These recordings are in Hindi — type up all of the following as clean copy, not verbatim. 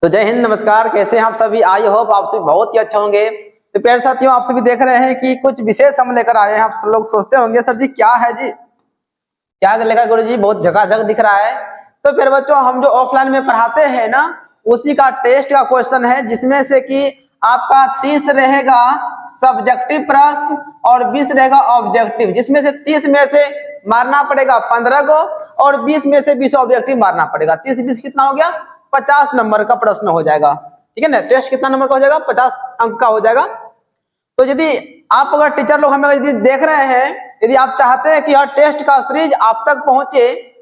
तो जय हिंद, नमस्कार। कैसे हैं आप सभी? आई होप आप सभी बहुत ही अच्छे होंगे। तो प्यारे साथियों, आप सभी देख रहे हैं कि कुछ विशेष हम लेकर आए हैं। आप लोग सोचते होंगे सर जी क्या है जी, क्या लेकर गुरु जी, बहुत झकाझक दिख रहा है। तो फिर बच्चों, हम जो ऑफलाइन में पढ़ाते हैं ना, उसी का टेस्ट का क्वेश्चन है, जिसमें से कि आपका 30 रहेगा सब्जेक्टिव प्रश्न और 20 रहेगा ऑब्जेक्टिव। जिसमें से 30 में से मारना पड़ेगा 15 को और 20 में से 20 ऑब्जेक्टिव मारना पड़ेगा। 30-20 कितना हो गया? 50 नंबर का प्रश्न हो जाएगा। ठीक है ना? टेस्ट कितना नंबर का हो जाएगा? 50 अंक का हो जाएगा। तो यदि आप अगर टीचर लोग हमें यदि देख रहे हैं, यदि आप चाहते हैं कि हर टेस्ट का सीरीज आप तक पहुंचे,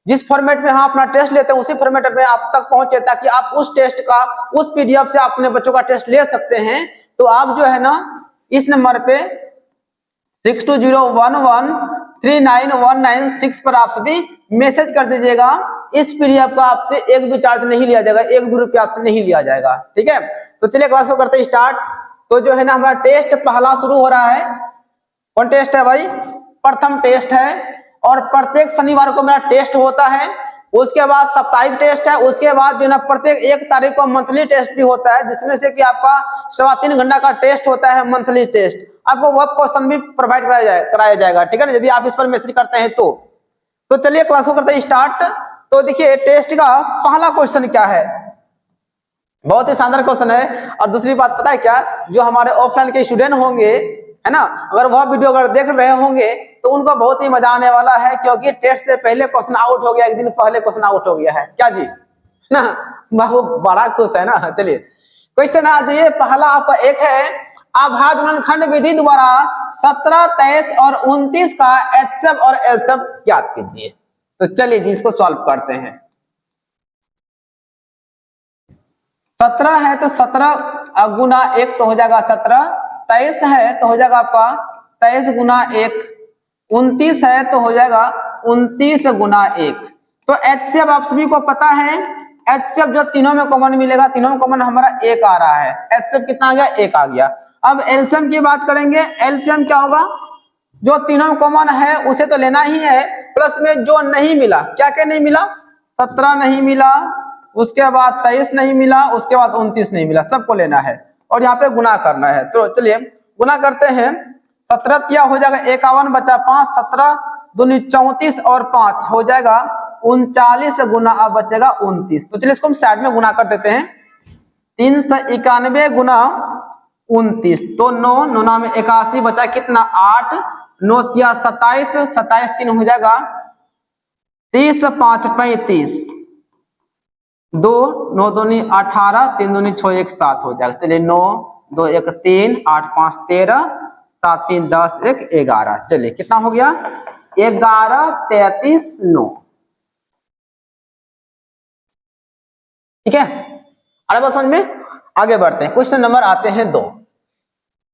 जिस फॉर्मेट में हम अपना टेस्ट लेते हैं उसी फॉर्मेट में आप तक पहुंचे, ताकि आप उस टेस्ट का उस पीडीएफ से अपने बच्चों का टेस्ट ले सकते हैं, तो आप जो है ना इस नंबर पे 6201139196 पर आप सभी मैसेज कर दीजिएगा। इस पीडीएफ का आपसे एक भी चार्ज नहीं लिया जाएगा, 1 भी रुपया आपसे नहीं लिया जाएगा। ठीक है? तो चलिए क्लास को करते हैं स्टार्ट। तो जो है ना हमारा टेस्ट पहला शुरू हो रहा है। कौन टेस्ट है भाई? प्रथम टेस्ट है। और प्रत्येक शनिवार को मेरा टेस्ट होता है। उसके बाद साप्ताहिक टेस्ट है। उसके बाद जो है ना प्रत्येक 1 तारीख को मंथली टेस्ट भी होता है, जिसमें से कि आपका 3.25 घंटा का टेस्ट होता है मंथली टेस्ट। आपको वह क्वेश्चन भी प्रोवाइड कराया जाएगा। ठीक है ना? यदि आप इस पर मैसेज करते हैं तो चलिए क्लास को करते हैं स्टार्ट। तो देखिए टेस्ट का पहला क्वेश्चन क्या है। बहुत ही शानदार क्वेश्चन है। और दूसरी बात पता है क्या, जो हमारे ऑफलाइन के स्टूडेंट होंगे, है ना, अगर वह वीडियो अगर देख रहे होंगे तो उनको बहुत ही मजा आने वाला है, क्योंकि टेस्ट से पहले क्वेश्चन आउट हो गया, एक दिन पहले क्वेश्चन आउट हो गया है। क्या जी ना, वो बड़ा खुश है ना। चलिए क्वेश्चन आज ये पहला आपका एक है, अभाज्य गुणनखंड विधि द्वारा 17, 23 और 29 का एचसीएफ और एलसीएम ज्ञात कीजिए। तो चलिए जी इसको सॉल्व करते हैं। 17 है तो 17 गुना 1 तो हो जाएगा 17। 23 है तो हो जाएगा आपका 23 गुना 1। 29 है तो हो जाएगा 29 गुना 1। तो एचसीएफ आप सभी को पता है, एचसीएफ जो तीनों में कॉमन मिलेगा, तीनों में कॉमन हमारा 1 आ रहा है। एचसीएफ कितना आ गया? 1 आ गया। अब एलसीएम की बात करेंगे। एलसीएम क्या होगा? जो तीनों में कॉमन है उसे तो लेना ही है, प्लस में जो नहीं मिला, क्या क्या नहीं मिला? 17 नहीं मिला, उसके बाद 23 नहीं मिला, उसके बाद 29 नहीं मिला, सबको लेना है और यहाँ पे गुना करना है। तो चलिए गुना करते हैं। 17 तिया हो जाएगा 51 बचा 5, 17 दूनी 34 और 5 हो जाएगा 39 गुना अब बचेगा 29। तो चलिए इसको हम साइड में गुना कर देते हैं। 391 गुना 29, तो 9 9 में 81 बचा कितना? 8 9 तिया 27, 27 3 हो जाएगा 30, 5 35, 2 9 दूनी 18, 3 दूनी 6 1 7 हो जाएगा। चलिए 9 2 1 3 8 5 13 7 3 10 1 11। चलिए कितना हो गया? 11 33 9। ठीक है? अरे बस समझ में आगे बढ़ते हैं। क्वेश्चन नंबर आते हैं 2।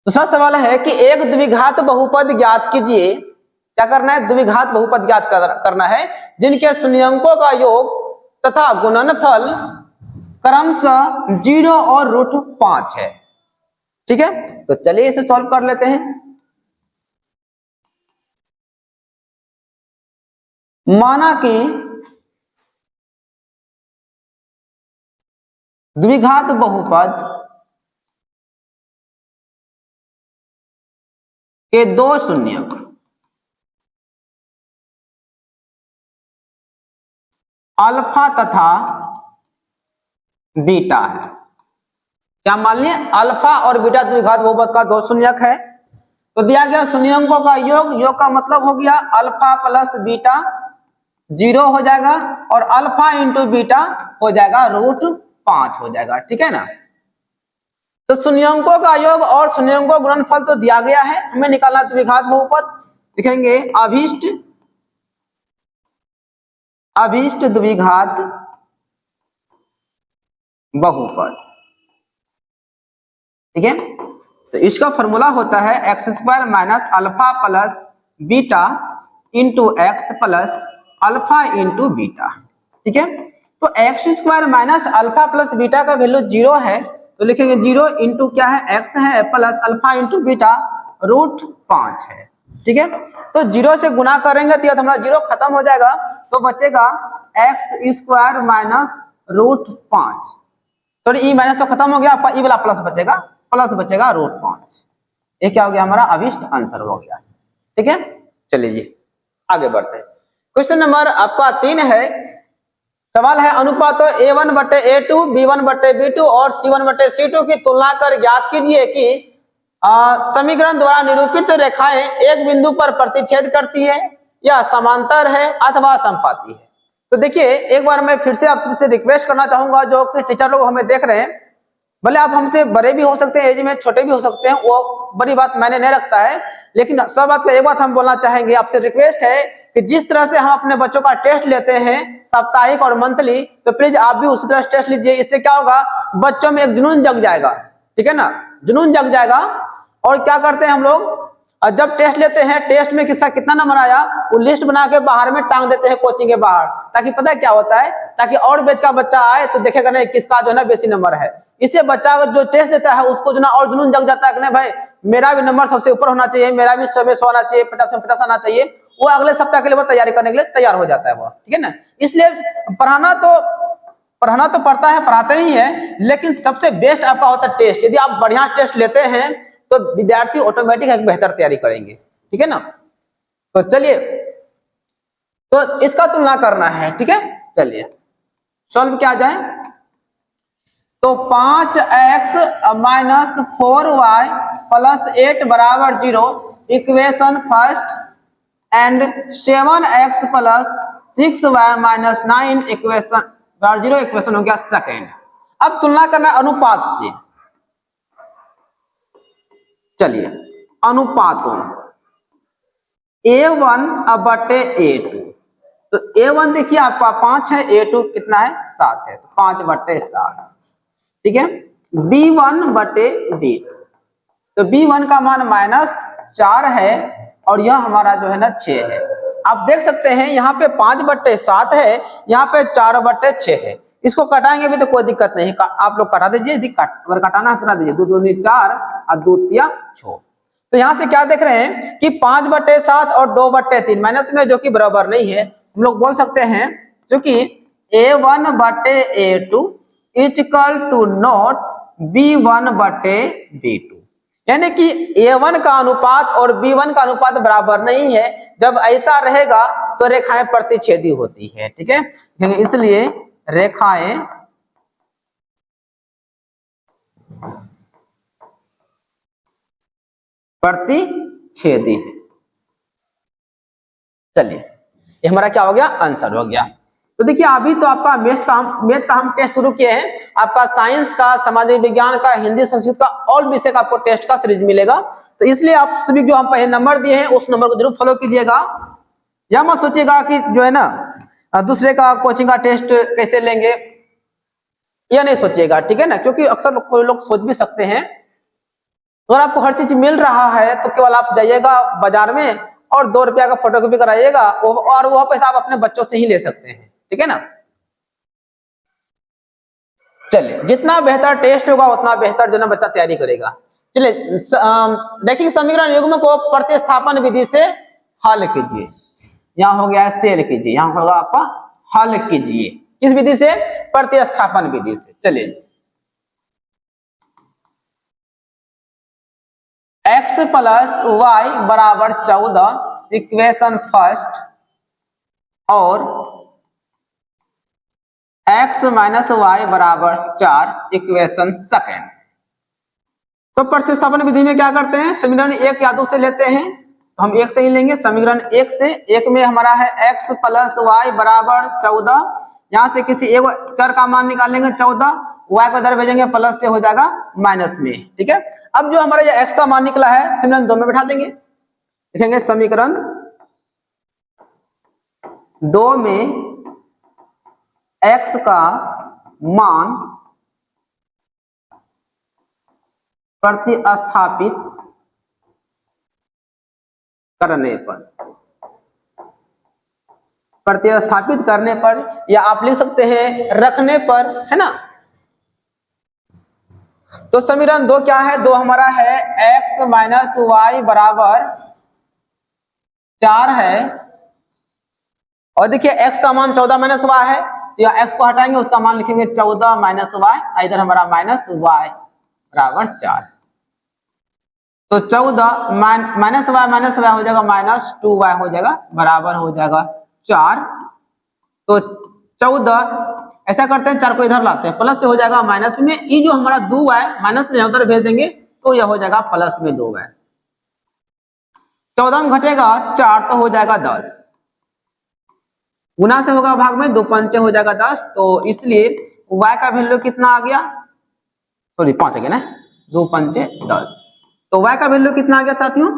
दूसरा सवाल है कि एक द्विघात बहुपद ज्ञात कीजिए। क्या करना है? द्विघात बहुपद ज्ञात करना है, जिनके शून्यंकों का योग तथा गुणनफल क्रमशः 0 और √5 है। ठीक है? तो चलिए इसे सॉल्व कर लेते हैं। माना कि द्विघात बहुपद के 2 शून्यक अल्फा तथा बीटा है। क्या मान लिया? अल्फा और बीटा द्विघात बहुपद का 2 शून्यक है। तो दिया गया शून्यंकों का योग, योग का मतलब हो गया अल्फा प्लस बीटा 0 हो जाएगा, और अल्फा इंटू बीटा हो जाएगा √5 हो जाएगा। ठीक है ना? तो शून्यंकों का योग और शून्यंकों गुणनफल तो दिया गया है, हमें निकालना द्विघात बहुपद। लिखेंगे अभीष्ट द्विघात बहुपद। ठीक है? तो इसका फॉर्मूला होता है x² minus alpha plus beta into x plus alpha into beta. ठीक है? तो x² minus alpha plus beta का वैल्यू 0 है, तो लिखेंगे 0 इंटू क्या है? x है प्लस अल्फा इंटू बीटा √5 है। ठीक है? तो 0 से गुना करेंगे तो हमारा 0 खत्म हो जाएगा, तो बचेगा x² minus √5। Sorry E minus तो खत्म हो गया, आपका ई वाला प्लस बचेगा √5। ये क्या हो गया हमारा अभिष्ट आंसर हो गया। ठीक है, चलिए जी आगे बढ़ते हैं। क्वेश्चन नंबर आपका 3 है। सवाल है अनुपातों A1/A2, B1/B2 और C1/C2 की तुलना कर ज्ञात कीजिए कि समीकरण द्वारा निरूपित रेखाएं एक बिंदु पर प्रतिच्छेद करती है या समांतर है अथवा समपाती है। तो देखिए एक बार मैं फिर से आप सबसे रिक्वेस्ट करना चाहूंगा, जो कि टीचर लोग हमें देख रहे हैं, भले आप हमसे बड़े भी हो सकते हैं, एज में छोटे भी हो सकते हैं, वो बड़ी बात मैंने नहीं रखता है, लेकिन सब बात का एक बात हम बोलना चाहेंगे, आपसे रिक्वेस्ट है कि जिस तरह से हम अपने बच्चों का टेस्ट लेते हैं साप्ताहिक और मंथली, तो प्लीज आप भी उसी तरह टेस्ट लीजिए। इससे क्या होगा, बच्चों में एक जुनून जग जाएगा। ठीक है ना, जुनून जग जाएगा। और क्या करते हैं हम लोग, जब टेस्ट लेते हैं, टेस्ट में किसका कितना नंबर आया वो लिस्ट बना के बाहर में टांग देते हैं कोचिंग के बाहर, ताकि पता है क्या होता है, ताकि और बैच का बच्चा आए तो देखेगा नहीं किसका जो है ना बेसी नंबर है। इससे बच्चा जो टेस्ट देता है उसको जो ना और जुनून जग जाता है कि नहीं भाई मेरा भी नंबर सबसे ऊपर होना चाहिए, मेरा भी 100 में 100 आना चाहिए, 50 में 50 आना चाहिए। वो अगले सप्ताह के लिए वो तैयारी करने के लिए तैयार हो जाता है वो। ठीक है ना, इसलिए पढ़ाना तो पढ़ता है, पढ़ाते ही है, लेकिन सबसे बेस्ट आपका होता है टेस्ट। यदि आप बढ़िया टेस्ट लेते हैं तो विद्यार्थी ऑटोमेटिक एक बेहतर तैयारी करेंगे। ठीक है ना, तो चलिए, तो इसका तुलना करना है। ठीक है, चलिए सॉल्व किया जाए। तो 5x - 4y + 8 = 0 equation first and 7x + 6y - 9 equation 0 equation हो गया सेकेंड। अब तुलना करना अनुपात से। चलिए अनुपातों A1/A2, तो A1 देखिए आपका 5 है, A2 कितना है 7 है, तो 5/7। ठीक है, B1/B2, तो B1 का मान -4 है और यह हमारा जो है ना 6 है। आप देख सकते हैं यहाँ पे 5/7 है, यहाँ पे 4/6 है। इसको कटाएंगे भी तो कोई दिक्कत नहीं, आप लोग कटा दीजिए, अगर कटाना है कटा दीजिए। 2 दूनी 4 और 2 तिया 6। तो यहाँ से क्या देख रहे हैं कि 5/7 और 2/3 माइनस में, जो कि बराबर नहीं है। हम लोग बोल सकते हैं क्योंकि A1/A2 = नॉट B1/B2, यानी कि A1 का अनुपात और B1 का अनुपात बराबर नहीं है। जब ऐसा रहेगा तो रेखाएं प्रतिच्छेदी होती है। ठीक है, इसलिए रेखाएं प्रतिच्छेदी है। चलिए ये हमारा क्या हो गया, आंसर हो गया। तो देखिए अभी तो आपका मैथ का हम टेस्ट शुरू किए हैं। आपका साइंस का, सामाजिक विज्ञान का, हिंदी, संस्कृत का और विषय का आपको टेस्ट का सीरीज मिलेगा। तो इसलिए आप सभी जो हम पहले नंबर दिए हैं उस नंबर को जरूर फॉलो कीजिएगा। या मत सोचिएगा कि जो है ना दूसरे का कोचिंग का टेस्ट कैसे लेंगे, यह नहीं सोचिएगा। ठीक है ना, क्योंकि अक्सर कोई लोग सोच भी सकते हैं अगर आपको हर चीज मिल रहा है तो केवल आप जाइएगा बाजार में और 2 रुपया का फोटोकॉपी कराइएगा और वह पैसा आप अपने बच्चों से ही ले सकते हैं। ठीक है ना, चलिए जितना बेहतर टेस्ट होगा उतना बेहतर जो ना बच्चा तैयारी करेगा। चलिए देखिए समीकरण युग्म को प्रतिस्थापन विधि से हल कीजिए। यहाँ हो गया सेल कीजिए, यहाँ होगा आपका हल कीजिए। किस विधि से, प्रतिस्थापन विधि से। चलिए x + y = 14 इक्वेशन फर्स्ट और x - y = 4 इक्वेशन सेकेंड। तो प्रतिस्थापन विधि में क्या करते हैं, समीकरण 1 या 2 से लेते हैं, तो हम 1 से ही लेंगे। समीकरण 1 से, 1 में हमारा है x + y = 14। यहाँ से किसी एक चर का मान निकालेंगे 14, y को इधर भेजेंगे प्लस से हो जाएगा माइनस में। ठीक है, अब जो हमारा ये x का मान निकला है समीकरण 2 में बैठा देंगे। लिखेंगे समीकरण 2 में x का मान प्रतिस्थापित करने पर या आप लिख सकते हैं रखने पर, है ना। तो समीकरण 2 क्या है, 2 हमारा है x - y = 4 है और देखिए x का मान 14 - y है, तो यहाँ x को हटाएंगे, उसका मान लिखेंगे 14 माइनस वाई, इधर हमारा माइनस वाई बराबर 4। तो 14 माइनस वाई हो जाएगा माइनस 2y हो जाएगा, बराबर हो जाएगा 4। तो 14 ऐसा करते हैं, 4 को इधर लाते हैं, प्लस से हो जाएगा माइनस में, ये जो हमारा 2y माइनस में उधर भेज देंगे तो यह हो जाएगा प्लस में 2y। 14 में घटेगा 4 तो हो जाएगा 10, गुना से होगा भाग में, 2 पंचे हो जाएगा 10। तो इसलिए y का वैल्यू कितना आ गया, सॉरी 5 आ गया ना, 2 पंचे 10। तो y का वैल्यू कितना आ गया साथियों,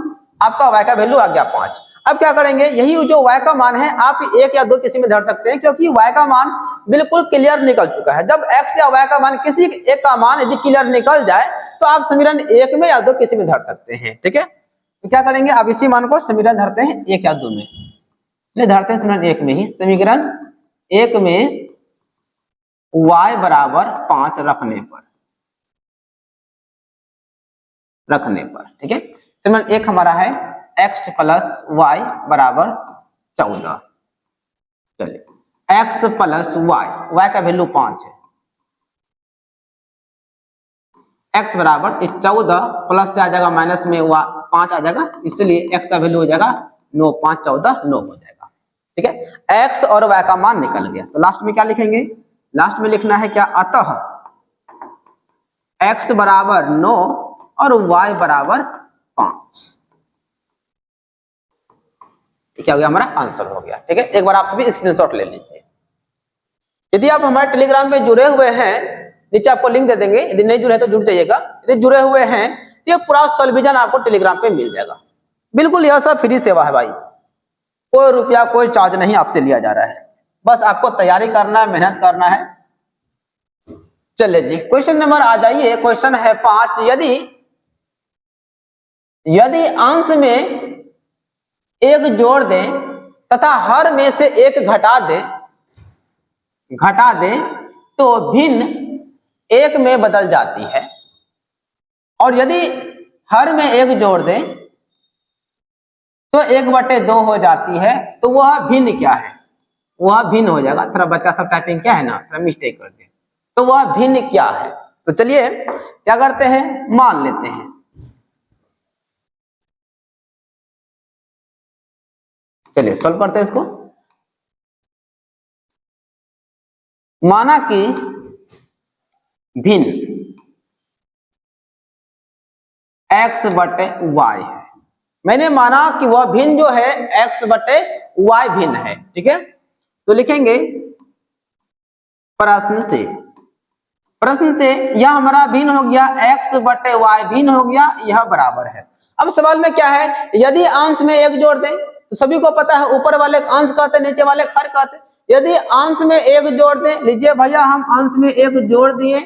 आपका y का वैल्यू आ गया 5। अब क्या करेंगे, यही जो y का मान है आप 1 या 2 किसी में धर सकते हैं, क्योंकि y का मान बिल्कुल क्लियर निकल चुका है। जब x या y का मान किसी एक का मान यदि क्लियर निकल जाए तो आप समीकरण 1 में या 2 किसी में धर सकते हैं, ठीक है। तो क्या करेंगे, अब इसी मान को समीकरण धरते हैं 1 या 2 में, धरते हैं समीकरण 1 में ही। समीकरण 1 में y बराबर 5 रखने पर, ठीक है। समीकरण 1 हमारा है x प्लस वाई बराबर 14। चलिए x प्लस y का वैल्यू 5 है, x बराबर 14 प्लस से आ जाएगा माइनस में 5 आ जाएगा, इसलिए x का वैल्यू हो जाएगा 9, 5 14 9 हो जाएगा, ठीक है। x और y का मान निकल गया, तो लास्ट में क्या लिखेंगे, लास्ट में लिखना है क्या, अतः x बराबर 9 और y बराबर 5। क्या हो गया, हमारा आंसर हो गया, ठीक है। एक बार आप सभी स्क्रीनशॉट ले लीजिए। यदि आप हमारे टेलीग्राम में जुड़े हुए हैं, नीचे आपको लिंक दे देंगे, यदि नहीं जुड़े तो जुड़ जाइएगा। यदि जुड़े हुए हैं तो ये पूरा सॉल्यूशन आपको टेलीग्राम पे मिल जाएगा, बिल्कुल यह सब फ्री सेवा है भाई, कोई रुपया कोई चार्ज नहीं आपसे लिया जा रहा है, बस आपको तैयारी करना है, मेहनत करना है। चलिए जी क्वेश्चन नंबर आ जाइए, क्वेश्चन है 5। यदि अंश में 1 जोड़ दें तथा हर में से 1 घटा दें तो भिन्न 1 में बदल जाती है, और यदि हर में 1 जोड़ दें तो 1/2 हो जाती है, तो वह भिन्न क्या है, वह भिन्न हो जाएगा। थोड़ा बच्चा सब टाइपिंग क्या है ना, थोड़ा मिस्टेक कर दे, तो वह भिन्न क्या है। तो चलिए क्या करते हैं, मान लेते हैं। चलिए सॉल्व करते हैं इसको। माना कि भिन्न x/y है, मैंने माना कि वह भिन्न जो है x/y भिन्न है, ठीक है। तो लिखेंगे प्रश्न से यह हमारा भिन्न हो गया, x/y भिन्न हो गया, यह बराबर है। अब सवाल में क्या है, यदि अंश में 1 जोड़ दें, तो सभी को पता है ऊपर वाले अंश कहते हैं, नीचे वाले हर कहते हैं। यदि अंश में 1 जोड़ दें, लीजिए भैया हम अंश में 1 जोड़ दिए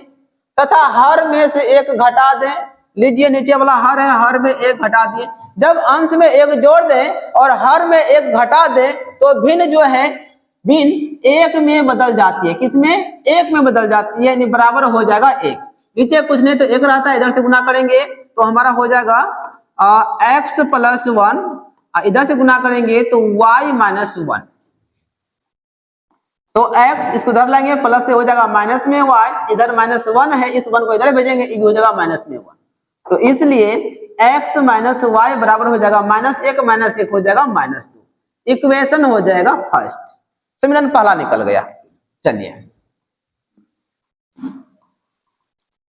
तथा हर में से 1 घटा दें, लीजिए नीचे वाला हर है, हर में 1 घटा दिए। जब अंश में 1 जोड़ दें और हर में 1 घटा दें तो भिन्न जो है भिन्न 1 में बदल जाती है, किसमें, 1 में बदल जाती है, यानी बराबर हो जाएगा 1। नीचे कुछ नहीं तो 1 रहता है, इधर से गुना करेंगे तो हमारा हो जाएगा x + 1, इधर से गुना करेंगे तो y - 1। तो x इसको इधर लाएंगे, प्लस से हो जाएगा माइनस में y, इधर -1 है, इस 1 को इधर भेजेंगे, ये हो जाएगा माइनस में 1। तो इसलिए x - y बराबर हो जाएगा -1 - 1 हो जाएगा -2। इक्वेशन हो जाएगा फर्स्ट, समीकरण पहला निकल गया। चलिए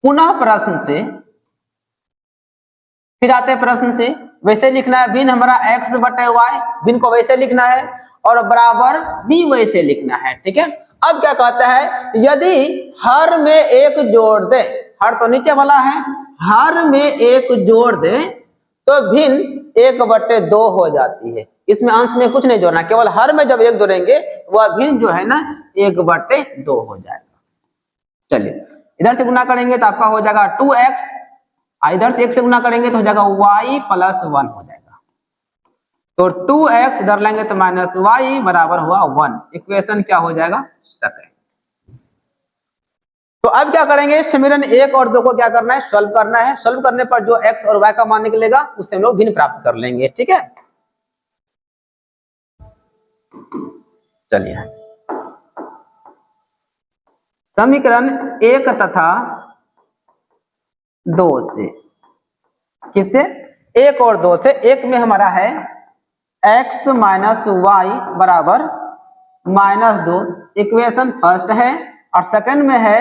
पुनः प्रश्न से फिर आते हैं, प्रश्न से वैसे लिखना है, भिन्न हमारा x/y, भिन्न को वैसे लिखना है और बराबर भी वैसे लिखना है, ठीक है। अब क्या कहता है, यदि हर में 1 जोड़ दे, हर तो नीचे वाला है, हर में 1 जोड़ दे तो भिन्न 1/2 हो जाती है। इसमें अंश में कुछ नहीं जोड़ना, केवल हर में जब 1 जोड़ेंगे वह भिन्न जो है ना 1/2 हो जाएगा। चलिए इधर से गुना करेंगे तो आपका हो जाएगा 2x, इधर से 1 से गुना करेंगे तो हो जाएगा y + 1 हो जाएगा। तो 2x इधर लेंगे तो -y बराबर हुआ 1। इक्वेशन क्या हो जाएगा, सेकंड। तो अब क्या करेंगे, समीकरण 1 और 2 को क्या करना है, सॉल्व करना है। सॉल्व करने पर जो x और y का मान निकलेगा उससे हम लोग भिन्न प्राप्त कर लेंगे, ठीक है। चलिए समीकरण 1 तथा 2 से, किससे? 1 और 2 से। 1 में हमारा है x माइनस वाई बराबर -2, इक्वेशन फर्स्ट है, और सेकंड में है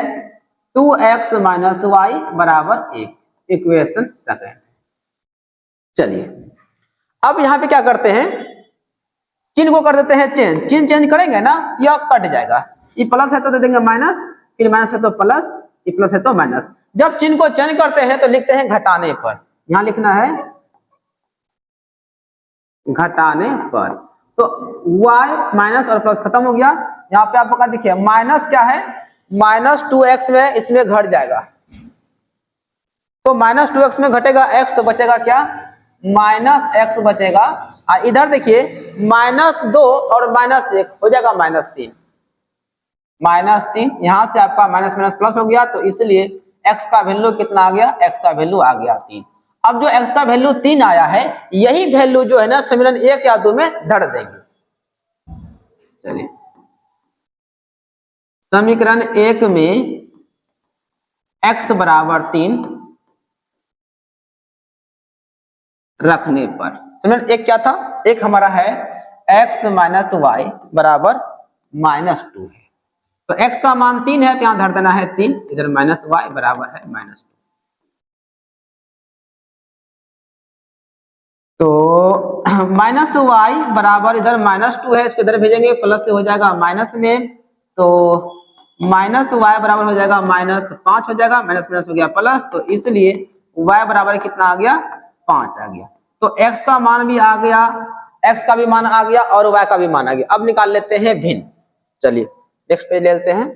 2x माइनस वाई बराबर 1, इक्वेशन सेकंड। चलिए अब यहां पे क्या करते हैं, चिन्ह को कर देते हैं चेंज। चिन्ह चेंज करेंगे ना, यह कट जाएगा। ये प्लस है तो दे देंगे माइनस, फिर माइनस है तो प्लस, ये प्लस है तो माइनस। जब चिन्ह को चेंज करते हैं तो लिखते हैं घटाने पर, यहां लिखना है घटाने पर। तो y माइनस और प्लस खत्म हो गया। यहाँ पे आपका देखिए माइनस क्या है, -2x में, इसमें घट जाएगा, तो -2x में घटेगा x, तो बचेगा क्या, -x बचेगा। और इधर देखिए -2 और -1 हो जाएगा -3, -3। यहां से आपका माइनस माइनस प्लस हो गया, तो इसलिए x का वैल्यू कितना आ गया, x का वैल्यू आ गया 3। अब जो x का वैल्यू 3 आया है, यही वैल्यू जो है ना समीकरण 1 या 2 में धर देंगे। चलिए समीकरण 1 में x बराबर 3 रखने पर, समीकरण 1 क्या था, एक हमारा है x माइनस वाई बराबर -2 है, तो x का मान 3 है, तो यहां धर देना है 3, इधर माइनस वाई बराबर है -2। तो माइनस वाई बराबर इधर -2 है, इसको इधर भेजेंगे, प्लस से हो जाएगा माइनस में, तो माइनस वाई बराबर हो जाएगा -5 हो जाएगा, माइनस माइनस हो गया प्लस, तो इसलिए y बराबर कितना आ गया, 5 आ गया। तो x का मान भी आ गया, x का भी मान आ गया और y का भी मान आ गया। अब निकाल लेते हैं भिन्न। चलिए नेक्स्ट पेज ले लेते हैं।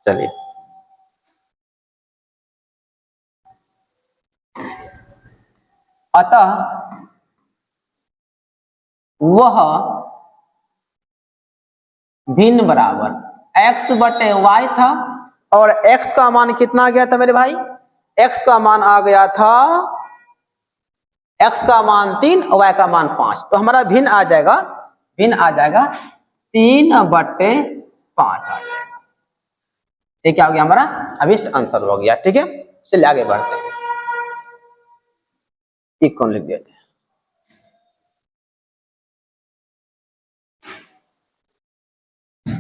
चलिए अतः वह भिन्न बराबर x बटे y था, और x का मान कितना आ गया था मेरे भाई, x का मान आ गया था, x का मान 3 और y का मान 5, तो हमारा भिन्न आ जाएगा, भिन्न आ जाएगा 3/5 आ जाएगा। ये क्या हो गया, हमारा अभिष्ट आंसर हो गया। ठीक है, चलिए आगे बढ़ते हैं। एक कौन लिख दिया जाए,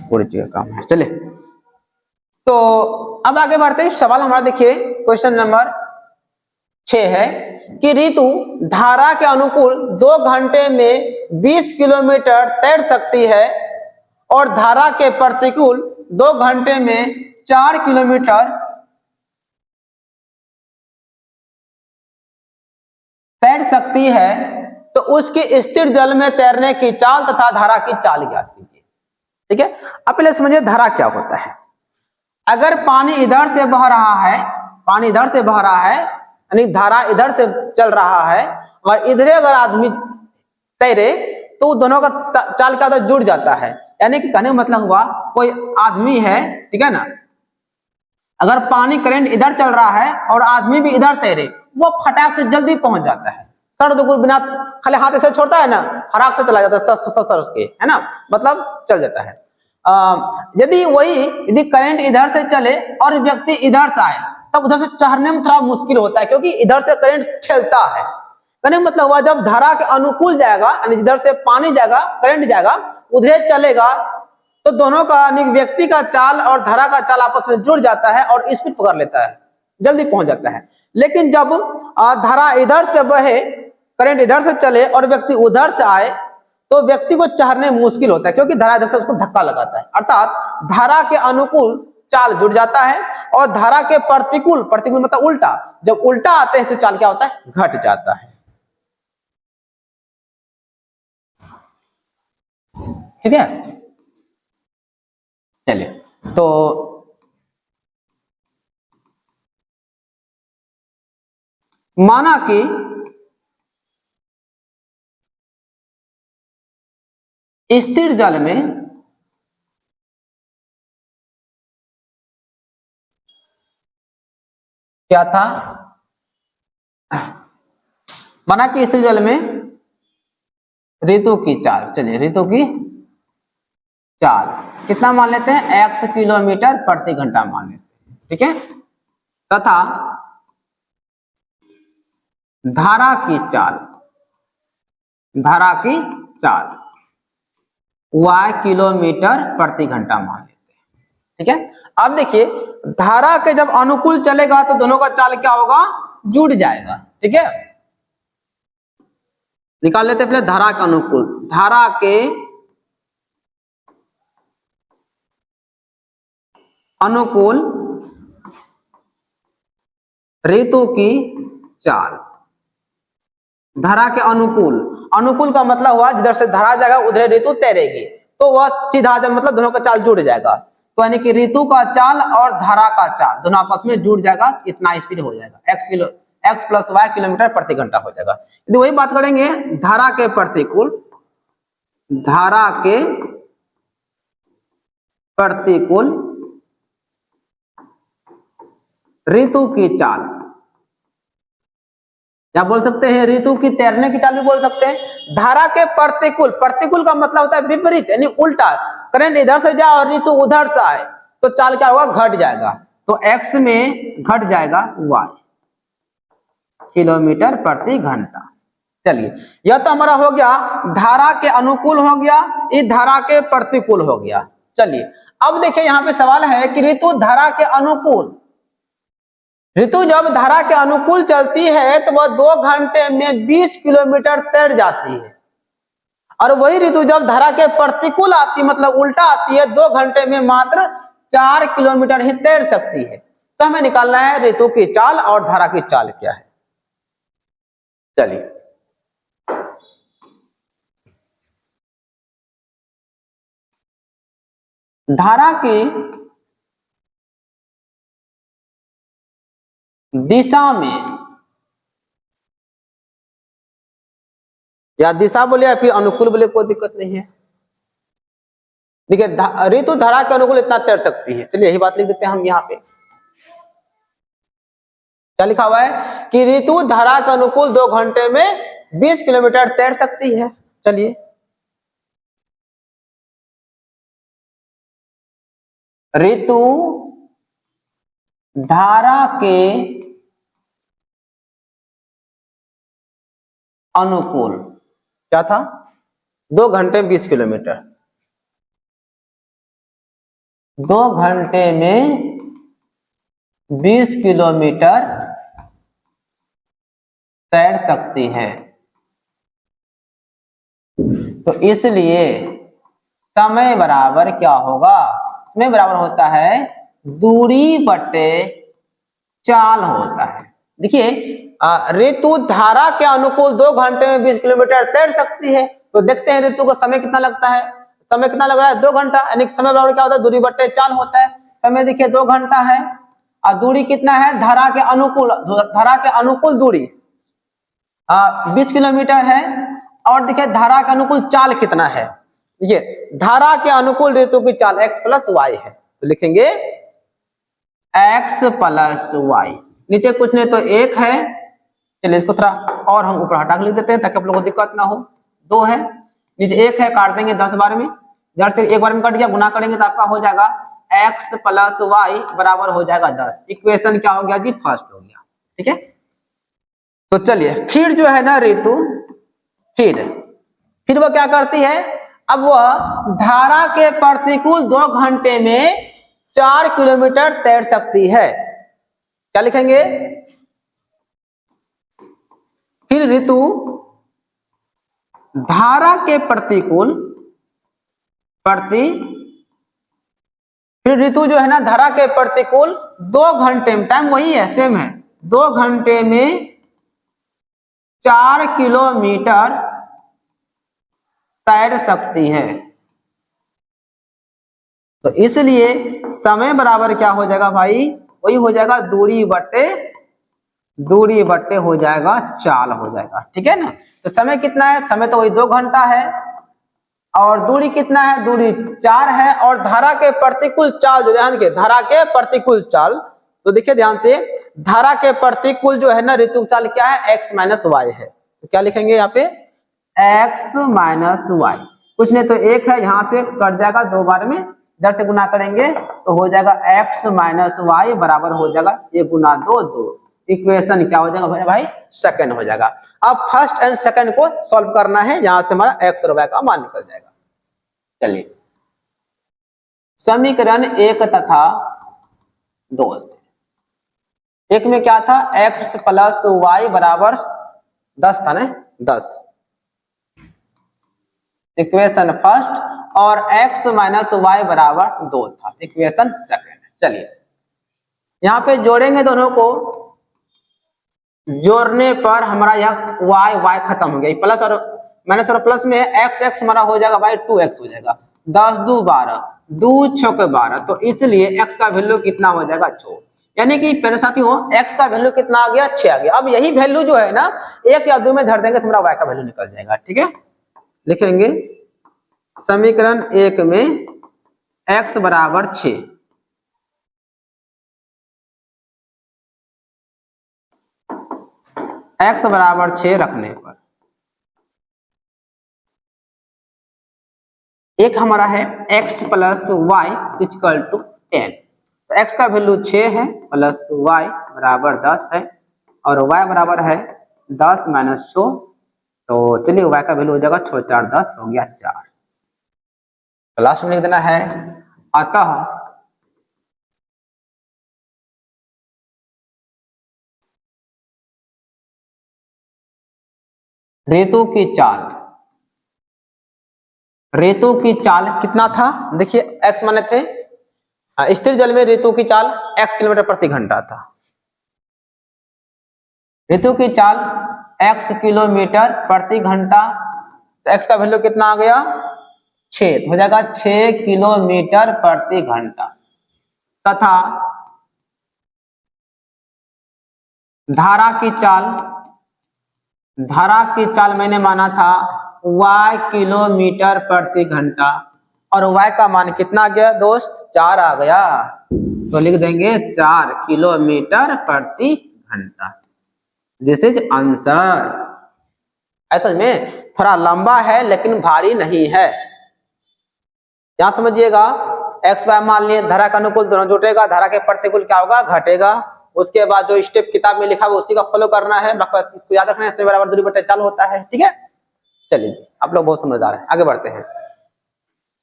पूरी चीज का काम है। चलिए तो अब आगे बढ़ते हैं। सवाल हमारा देखिए क्वेश्चन नंबर 6 है कि ऋतु धारा के अनुकूल 2 घंटे में 20 किलोमीटर तैर सकती है और धारा के प्रतिकूल 2 घंटे में 4 किलोमीटर तैर सकती है, तो उसकी स्थिर जल में तैरने की चाल तथा धारा की चाल ज्ञात कीजिए। ठीक है, अब पहले समझिए धारा क्या होता है। अगर पानी इधर से बह रहा है, पानी इधर से बह रहा है, यानी धारा इधर से चल रहा है, और इधर अगर आदमी तैरे तो दोनों का चाल क्या होता है, जुड़ जाता है। यानी कि कहने का मतलब हुआ कोई आदमी है, ठीक है ना, अगर पानी करंट इधर चल रहा है और आदमी भी इधर तैरे, वो फटाक से जल्दी पहुंच जाता है। सर दुगुर बिना खाली हाथ ऐसे छोड़ता है ना, फटाक से चला जाता है, सर के, है ना, मतलब चल जाता है। यदि करंट इधर से चले और व्यक्ति इधर से आए, तब उधर से चढ़ने में थोड़ा मुश्किल होता है, क्योंकि इधर से करंट खेलता है। कहने मतलब हुआ जब धारा के अनुकूल जाएगा, यानी इधर से पानी जाएगा, करंट जाएगा, उधर चलेगा, तो दोनों का व्यक्ति का चाल और धारा का चाल आपस में जुड़ जाता है और स्पीड पकड़ लेता है, जल्दी पहुंच जाता है। लेकिन जब धारा इधर से बहे, करंट इधर से चले और व्यक्ति उधर से आए, तो व्यक्ति को चढ़ने मुश्किल होता है, क्योंकि धारा इधर से उसको धक्का लगाता है। अर्थात धारा के अनुकूल चाल जुड़ जाता है और धारा के प्रतिकूल, प्रतिकूल मतलब उल्टा, जब उल्टा आते हैं तो चाल क्या होता है, घट जाता है। ठीक है, चलिए तो माना कि स्थिर जल में क्या था, माना कि स्थिर जल में ऋतु की चाल, चलिए ऋतु की चाल कितना मान लेते हैं, x किलोमीटर प्रति घंटा मान लेते हैं, ठीक है। तथा धारा की चाल, धारा की चाल y किलोमीटर प्रति घंटा मान लेते हैं, ठीक है। अब देखिए धारा के जब अनुकूल चलेगा तो दोनों का चाल क्या होगा, जुड़ जाएगा, ठीक है। निकाल लेते हैं पहले धारा के अनुकूल, धारा के अनुकूल ऋतु की चाल, धारा के अनुकूल, अनुकूल का मतलब हुआ जिधर से धारा जाएगा उधर ऋतु तैरेगी, तो वह सीधा जब मतलब दोनों का चाल जुड़ जाएगा, तो यानी कि ऋतु का चाल और धारा का चाल दोनों आपस में जुड़ जाएगा, इतना स्पीड हो जाएगा, x प्लस y किलोमीटर प्रति घंटा हो जाएगा। यदि वही बात करेंगे धारा के प्रतिकूल, धारा के प्रतिकूल ऋतु की चाल, या बोल सकते हैं ऋतु की तैरने की चाल भी बोल सकते हैं। धारा के प्रतिकूल, प्रतिकूल का मतलब होता है विपरीत, यानी उल्टा, करंट इधर से जाए और ऋतु उधर से आए तो चाल क्या होगा, घट जाएगा, तो x में घट जाएगा y किलोमीटर प्रति घंटा। चलिए यह तो हमारा हो गया धारा के अनुकूल हो गया, इस धारा के प्रतिकूल हो गया। चलिए अब देखिए यहाँ पे सवाल है कि ऋतु धारा के अनुकूल, ऋतु जब धारा के अनुकूल चलती है तो वह 2 घंटे में 20 किलोमीटर तैर जाती है, और वही ऋतु जब धारा के प्रतिकूल आती मतलब उल्टा आती है 2 घंटे में मात्र 4 किलोमीटर ही तैर सकती है। तो हमें निकालना है ऋतु की चाल और धारा की चाल क्या है। चलिए धारा की दिशा में, या दिशा बोले या फिर अनुकूल बोले कोई दिक्कत नहीं है। देखिए ऋतु धारा के अनुकूल इतना तैर सकती है, चलिए यही बात लिख देते हैं हम यहाँ पे। क्या लिखा हुआ है कि ऋतु धारा के अनुकूल 2 घंटे में 20 किलोमीटर तैर सकती है। चलिए ऋतु धारा के अनुकूल क्या था, 2 घंटे में 20 किलोमीटर, 2 घंटे में 20 किलोमीटर तैर सकती है, तो इसलिए समय बराबर क्या होगा, समय बराबर होता है दूरी बटे चाल होता है। देखिए ऋतु धारा के अनुकूल 2 घंटे में 20 किलोमीटर तैर सकती है, तो देखते हैं ऋतु को समय कितना लगता है, समय कितना लग रहा है 2 घंटा, यानी समय बराबर क्या होता है दूरी बटे चाल होता है। समय देखिए 2 घंटा है और दूरी कितना है, धारा के अनुकूल दूरी 20 किलोमीटर है, और देखिए धारा के अनुकूल चाल कितना है, देखिए धारा के अनुकूल ऋतु की चाल x प्लस y है, तो लिखेंगे x प्लस y, नीचे कुछ नहीं तो 1 है। चलिए इसको थोड़ा और हम ऊपर हटा के लिख देते हैं ताकि आप लोगों को दिक्कत ना हो। 2 है, नीचे 1 है, काट देंगे 10 बार में, जड़ से 1 बार में कट गया, गुना करेंगे तो आपका हो जाएगा x प्लस y बराबर हो जाएगा 10। इक्वेशन क्या हो गया जी, फर्स्ट हो गया, ठीक है। तो चलिए फिर जो है ना ऋतु, फिर वह क्या करती है, अब वह धारा के प्रतिकूल 2 घंटे में 4 किलोमीटर तैर सकती है। क्या लिखेंगे, फिर ऋतु धारा के प्रतिकूल फिर ऋतु जो है ना धारा के प्रतिकूल 2 घंटे में, टाइम वही है सेम है, 2 घंटे में 4 किलोमीटर तैर सकती है, तो इसलिए समय बराबर क्या हो जाएगा भाई, वही हो जाएगा दूरी बट्टे हो जाएगा चाल हो जाएगा, ठीक है ना। तो समय कितना है, समय तो वही 2 घंटा है, और दूरी कितना है, दूरी 4 है, और धारा के प्रतिकूल चाल जो ध्यान के धारा के प्रतिकूल चाल, तो देखिए ध्यान से धारा के प्रतिकूल जो है ना ऋतु चाल क्या है, x माइनस वाई है, तो क्या लिखेंगे यहाँ पे x माइनस वाई। कुछ नहीं तो एक है, यहाँ से कट जाएगा, दो बार में इधर से गुना करेंगे तो हो जाएगा x माइनस वाई बराबर हो जाएगा ये गुना दो, दो। इक्वेशन क्या हो जाएगा भाई सेकंड हो जाएगा। अब फर्स्ट एंड सेकंड को सॉल्व करना है, जहां से हमारा x और y का मान निकल जाएगा। चलिए समीकरण 1 तथा 2 से, एक में क्या था x प्लस वाई बराबर 10 था ना, 10 इक्वेशन फर्स्ट, और x माइनस वाई बराबर 2 था इक्वेशन सेकंड। चलिए यहाँ पे जोड़ेंगे, दोनों को जोड़ने पर हमारा यह y खत्म हो गया, प्लस और माइनस और प्लस में x हमारा हो जाएगा भाई 2x हो जाएगा, 10 2 12, 2 6 12, तो इसलिए x का वैल्यू कितना हो जाएगा 6। यानी कि मेरे साथियों x का वैल्यू कितना आ गया 6 आ गया। अब यही वैल्यू जो है ना 1 या 2 में धर देंगे तो हमारा y का वैल्यू निकल जाएगा। ठीक है, लिखेंगे समीकरण 1 में x बराबर 6, x बराबर 6 रखने पर एक हमारा है x plus Y equal to 10, तो x का वैल्यू 6 है प्लस y बराबर 10 है और y बराबर है 10 माइनस 6, तो चलिए y का वैल्यू हो जाएगा 6 4 10 हो गया 4। लास्ट में लिख देना है अतः रेतों की चाल, रेतों की चाल कितना था, देखिए x माने थे, स्थिर जल में रेतों की चाल x किलोमीटर प्रति घंटा था, रेतों की चाल x किलोमीटर प्रति घंटा, तो x का वैल्यू कितना आ गया 6, हो जाएगा 6 किलोमीटर प्रति घंटा, तथा धारा की चाल, धारा की चाल मैंने माना था y किलोमीटर प्रति घंटा, और y का मान कितना आ गया दोस्त 4 आ गया, तो लिख देंगे 4 किलोमीटर प्रति घंटा। This is answer. ऐसा में थोड़ा लंबा है लेकिन भारी नहीं है, यहां समझिएगा x y मान लिए धारा का अनुकूल दोनों जुटेगा, धारा के प्रतिकूल क्या होगा घटेगा, उसके बाद जो स्टेप किताब में लिखा हुआ उसी का फॉलो करना है, इसको याद रखना है, इसमें बराबर दूरी बटे चाल होता है। ठीक है, चलिए जी आप लोग बहुत समझदार हैं, आगे बढ़ते हैं।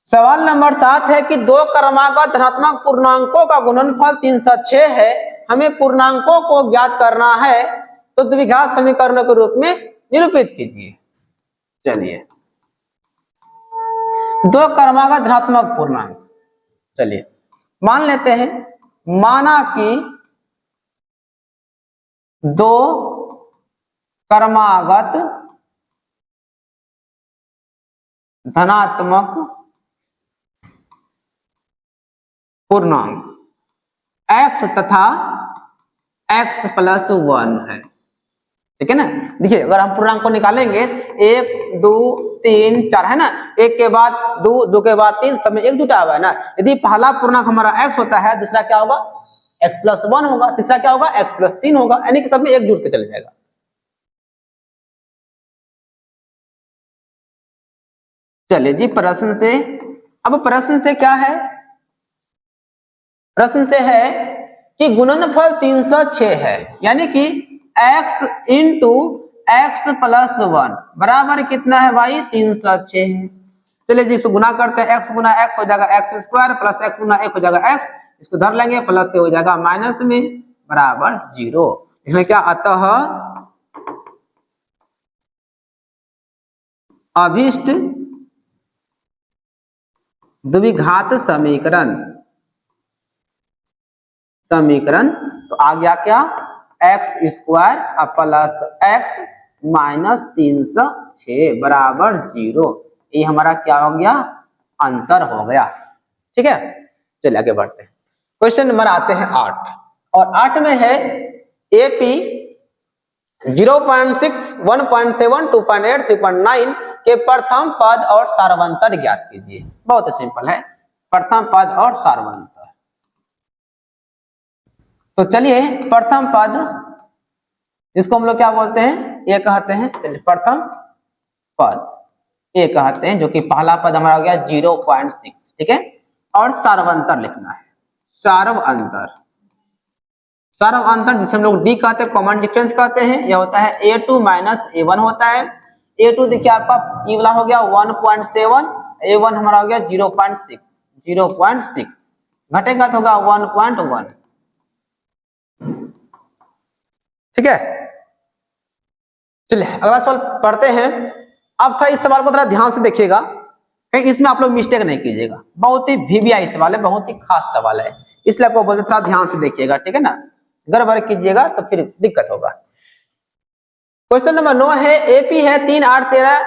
सवाल नंबर 7 है कि दो क्रमागत धनात्मक पूर्णांकों का गुणनफल 306 है, हमें पूर्णांकों को ज्ञात करना है, तो द्विघात समीकरणों के रूप में निरूपित कीजिए। चलिए दो क्रमागत धनात्मक पूर्णांक, चलिए मान लेते हैं, माना कि दो क्रमागत धनात्मक पूर्णांक x तथा x प्लस 1 है। ठीक है ना, देखिए अगर हम पूर्णांक को निकालेंगे 1 2 3 4 है ना, एक के बाद 2 2 के बाद 3, सब में एक जुटा हुआ है ना, यदि पहला पूर्णांक हमारा x होता है, दूसरा क्या होगा x प्लस 1 होगा, तीसरा क्या होगा x प्लस 3 होगा, यानी कि सब में एक जुट के चले जाएगा। चलिए जी प्रश्न से, अब प्रश्न से क्या है, प्रश्न से है कि गुणनफल 306 है, यानी कि x इंटू एक्स प्लस 1 बराबर कितना है भाई 306 है। चलिए जी इसको गुना करते हैं, x गुना x हो जाएगा एक्स स्क्वायर प्लस x गुना 1 हो जाएगा x, इसको धर लेंगे, प्लस से हो जाएगा माइनस में बराबर 0। इसमें क्या अतः अभिष्ट द्विघात समीकरण, समीकरण तो आ गया क्या x square plus x minus 306 बराबर 0, ये हमारा क्या हो गया आंसर हो गया। ठीक है, चलिए आगे बढ़ते हैं। क्वेश्चन नंबर आते हैं 8, और 8 में है एपी 0.6 1.7 2.8 3.9 के प्रथम पद और सारवंतर ज्ञात कीजिए। बहुत ही सिंपल है, प्रथम पद और सारवंतर। तो चलिए प्रथम पद इसको हम लोग क्या बोलते हैं, ये कहते हैं चलिए प्रथम पद, ए कहते हैं, जो कि पहला पद हमारा हो गया 0.6, ठीक है। और सार्वंतर लिखना है, सार्वंतर, सार्वंतर जिसे हम लोग डी कहते हैं, कॉमन डिफरेंस कहते हैं। यह होता है a2 माइनस a1 होता है। a2 देखिए आपका ई वाला हो गया 1.7, a1 हमारा हो गया 0.6, 0.6 घटेगा तो होगा 1.1, ठीक है। चलिए अगला सवाल पढ़ते हैं। अब थोड़ा इस सवाल को थोड़ा ध्यान से देखिएगा, कहीं इसमें आप लोग मिस्टेक नहीं कीजिएगा। बहुत ही वीवीआई सवाल है, बहुत ही खास सवाल है, इसलिए आपको बोलते थोड़ा ध्यान से देखिएगा, ठीक है ना। गड़बड़ कीजिएगा तो फिर दिक्कत होगा। क्वेश्चन नंबर 9 है, एपी है 3, 8, 13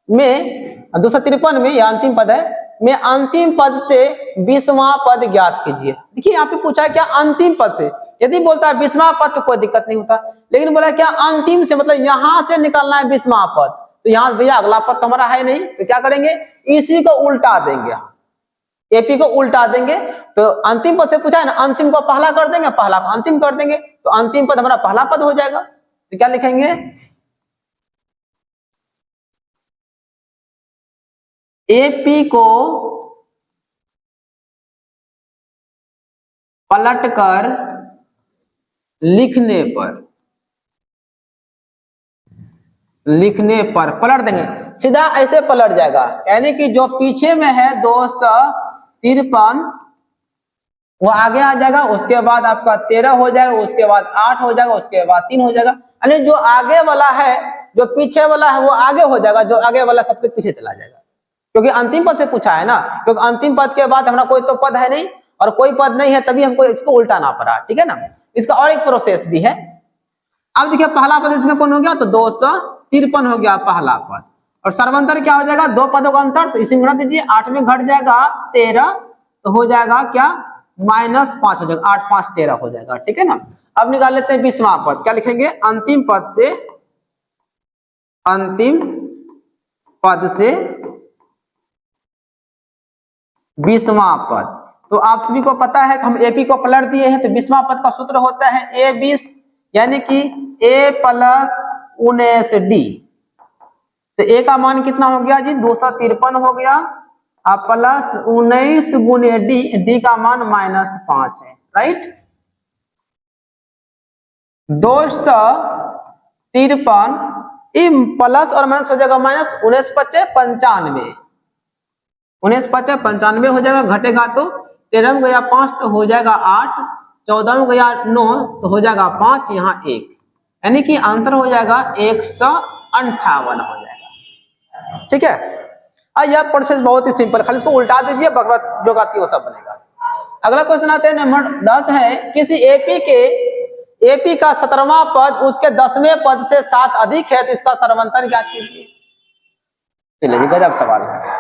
में 253 में, यह अंतिम पद है, में अंतिम पद से 20वां पद ज्ञात कीजिए। देखिए यहाँ पे पूछा है क्या अंतिम पद से, यदि बोलता है 20वां पद तो कोई दिक्कत नहीं होता, लेकिन बोला क्या अंतिम से, मतलब यहां से निकालना है 20वां पद, तो यहाँ भैया अगला पद तो हमारा है नहीं, तो क्या करेंगे, इसी को उल्टा देंगे, एपी को उल्टा देंगे। तो अंतिम पद से पूछा है ना, अंतिम को पहला कर देंगे, पहला को अंतिम कर देंगे, तो अंतिम पद हमारा पहला पद हो जाएगा। तो क्या लिखेंगे, एपी को पलटकर लिखने पर पलट देंगे, सीधा ऐसे पलट जाएगा, यानी कि जो पीछे में है 253 वो आगे आ जाएगा, उसके बाद आपका 13 हो जाएगा, उसके बाद 8 हो जाएगा, उसके बाद 3 हो जाएगा, यानी जो आगे वाला है, जो पीछे वाला है वो आगे हो जाएगा, जो आगे वाला सबसे पीछे चला जाएगा, क्योंकि अंतिम पद से पूछा है ना, क्योंकि अंतिम पद के बाद हमारा कोई तो पद है नहीं, और कोई पद नहीं है तभी हमको इसको उल्टाना पड़ा, ठीक है ना। इसका और एक प्रोसेस भी है। अब देखिए पहला पद इसमें कौन हो गया, तो 253 हो गया पहला पद, और सर्वांतर क्या हो जाएगा, दो पदों का अंतर, तो इसी में घटा दीजिए, 8 में घट जाएगा 13, तो हो जाएगा क्या, -5 हो जाएगा, 8, 5, 13 हो जाएगा, ठीक है ना। अब निकाल लेते हैं 20वां पद, क्या लिखेंगे, अंतिम पद से 20वां पद। तो आप सभी को पता है कि हम एपी को पलट दिए हैं, तो 20वां पद का सूत्र होता है a20, यानी कि a + 19d। तो a का मान कितना हो गया जी, 253 हो गया, अब प्लस 19 गुने d का मान -5 है, राइट। 253 प्लस और माइनस हो जाएगा माइनस, 19 × 5 = 95, 19 × 5 = 95 हो जाएगा, घटेगा तो 13 में गया 5 तो हो जाएगा 8, 14 में गया 9 तो हो जाएगा 5, यहाँ 1, यानी कि आंसर हो जाएगा 158 हो जाएगा, ठीक है। यह प्रोसेस बहुत ही सिंपल, खाली इसको उल्टा दीजिए, बकवास जो गाती वो सब बनेगा। अगला क्वेश्चन आते हैं नंबर 10 है, किसी एपी का 17वां पद उसके 10वें पद से 7 अधिक है, तो इसका सर्वांतर ज्ञात कीजिए। चलिए गजब सवाल है।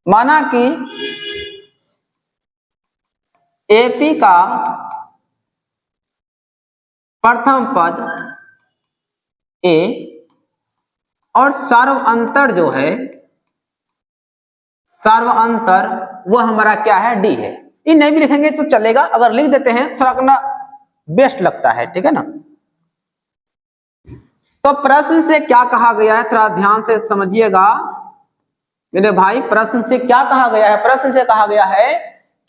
माना कि एपी का प्रथम पद ए और सर्वांतर जो है, सर्वांतर वो हमारा क्या है, डी है। ये नहीं भी लिखेंगे तो चलेगा, अगर लिख देते हैं थोड़ा करना बेस्ट लगता है, ठीक है ना। तो प्रश्न से क्या कहा गया है, थोड़ा ध्यान से समझिएगा मेरे भाई। प्रश्न से क्या कहा गया है, प्रश्न से कहा गया है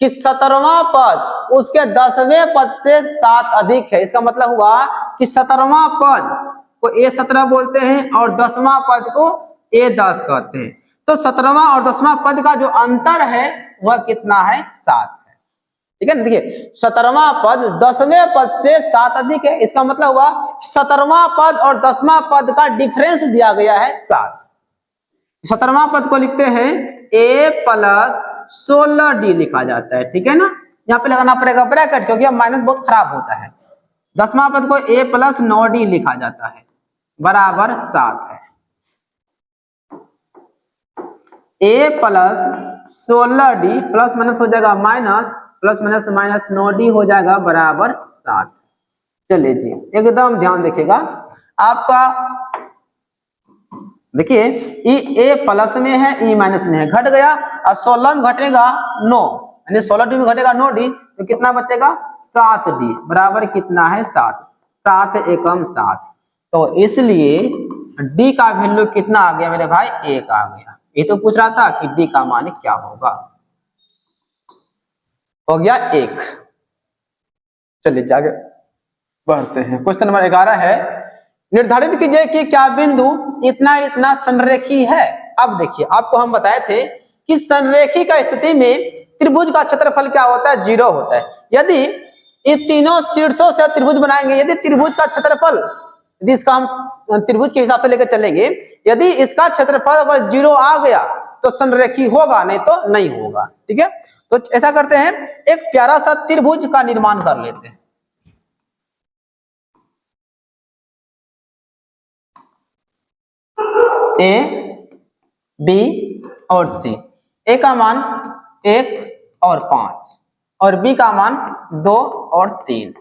कि 17वां पद उसके 10वें पद से 7 अधिक है। इसका मतलब हुआ कि 17वां पद को A17 बोलते हैं और 10वां पद को A10 कहते हैं। तो 17वां और 10वां पद का जो अंतर है वह कितना है, 7 है, ठीक है ना। देखिए 17वां पद 10वें पद से 7 अधिक है, इसका मतलब हुआ 17वां पद और 10वां पद का डिफरेंस दिया गया है 7। 17वां पद को लिखते हैं a + 16d लिखा जाता है, ठीक है ना। यहाँ पे लगाना पड़ेगा ब्रैकेट, क्योंकि माइनस बहुत खराब होता है। 10वां पद को a + 9d लिखा जाता है, बराबर 7 है। a + 16d प्लस माइनस हो जाएगा माइनस, प्लस माइनस 9d हो जाएगा बराबर 7। चलिए जी एकदम ध्यान देखिएगा आपका। देखिए ए प्लस में है, ई माइनस में है, घट गया, और 16 में घटेगा 9, यानी 16d में घटेगा 9d, तो कितना बचेगा 7d, बराबर कितना है 7, 7 एकम 7। तो इसलिए डी का वैल्यू कितना आ गया मेरे भाई, 1 आ गया। ये तो पूछ रहा था कि डी का मान क्या होगा, हो गया 1। चलिए जाके बढ़ते हैं। क्वेश्चन नंबर 11 है, निर्धारित कीजिए कि क्या बिंदु इतना इतना संरेखी है। अब देखिए, आपको हम बताए थे कि संरेखी का स्थिति में त्रिभुज का क्षेत्रफल क्या होता है, 0 होता है। यदि ये तीनों शीर्षों से त्रिभुज बनाएंगे, यदि त्रिभुज का क्षेत्रफल, यदि इसका हम त्रिभुज के हिसाब से लेकर चलेंगे, यदि इसका क्षेत्रफल अगर 0 आ गया तो संरेखी होगा, नहीं तो नहीं होगा। ठीक है, तो ऐसा करते हैं, एक प्यारा सा त्रिभुज का निर्माण कर लेते हैं। ए, बी और सी। ए का मान 1 और 5 और बी का मान 2 और 3,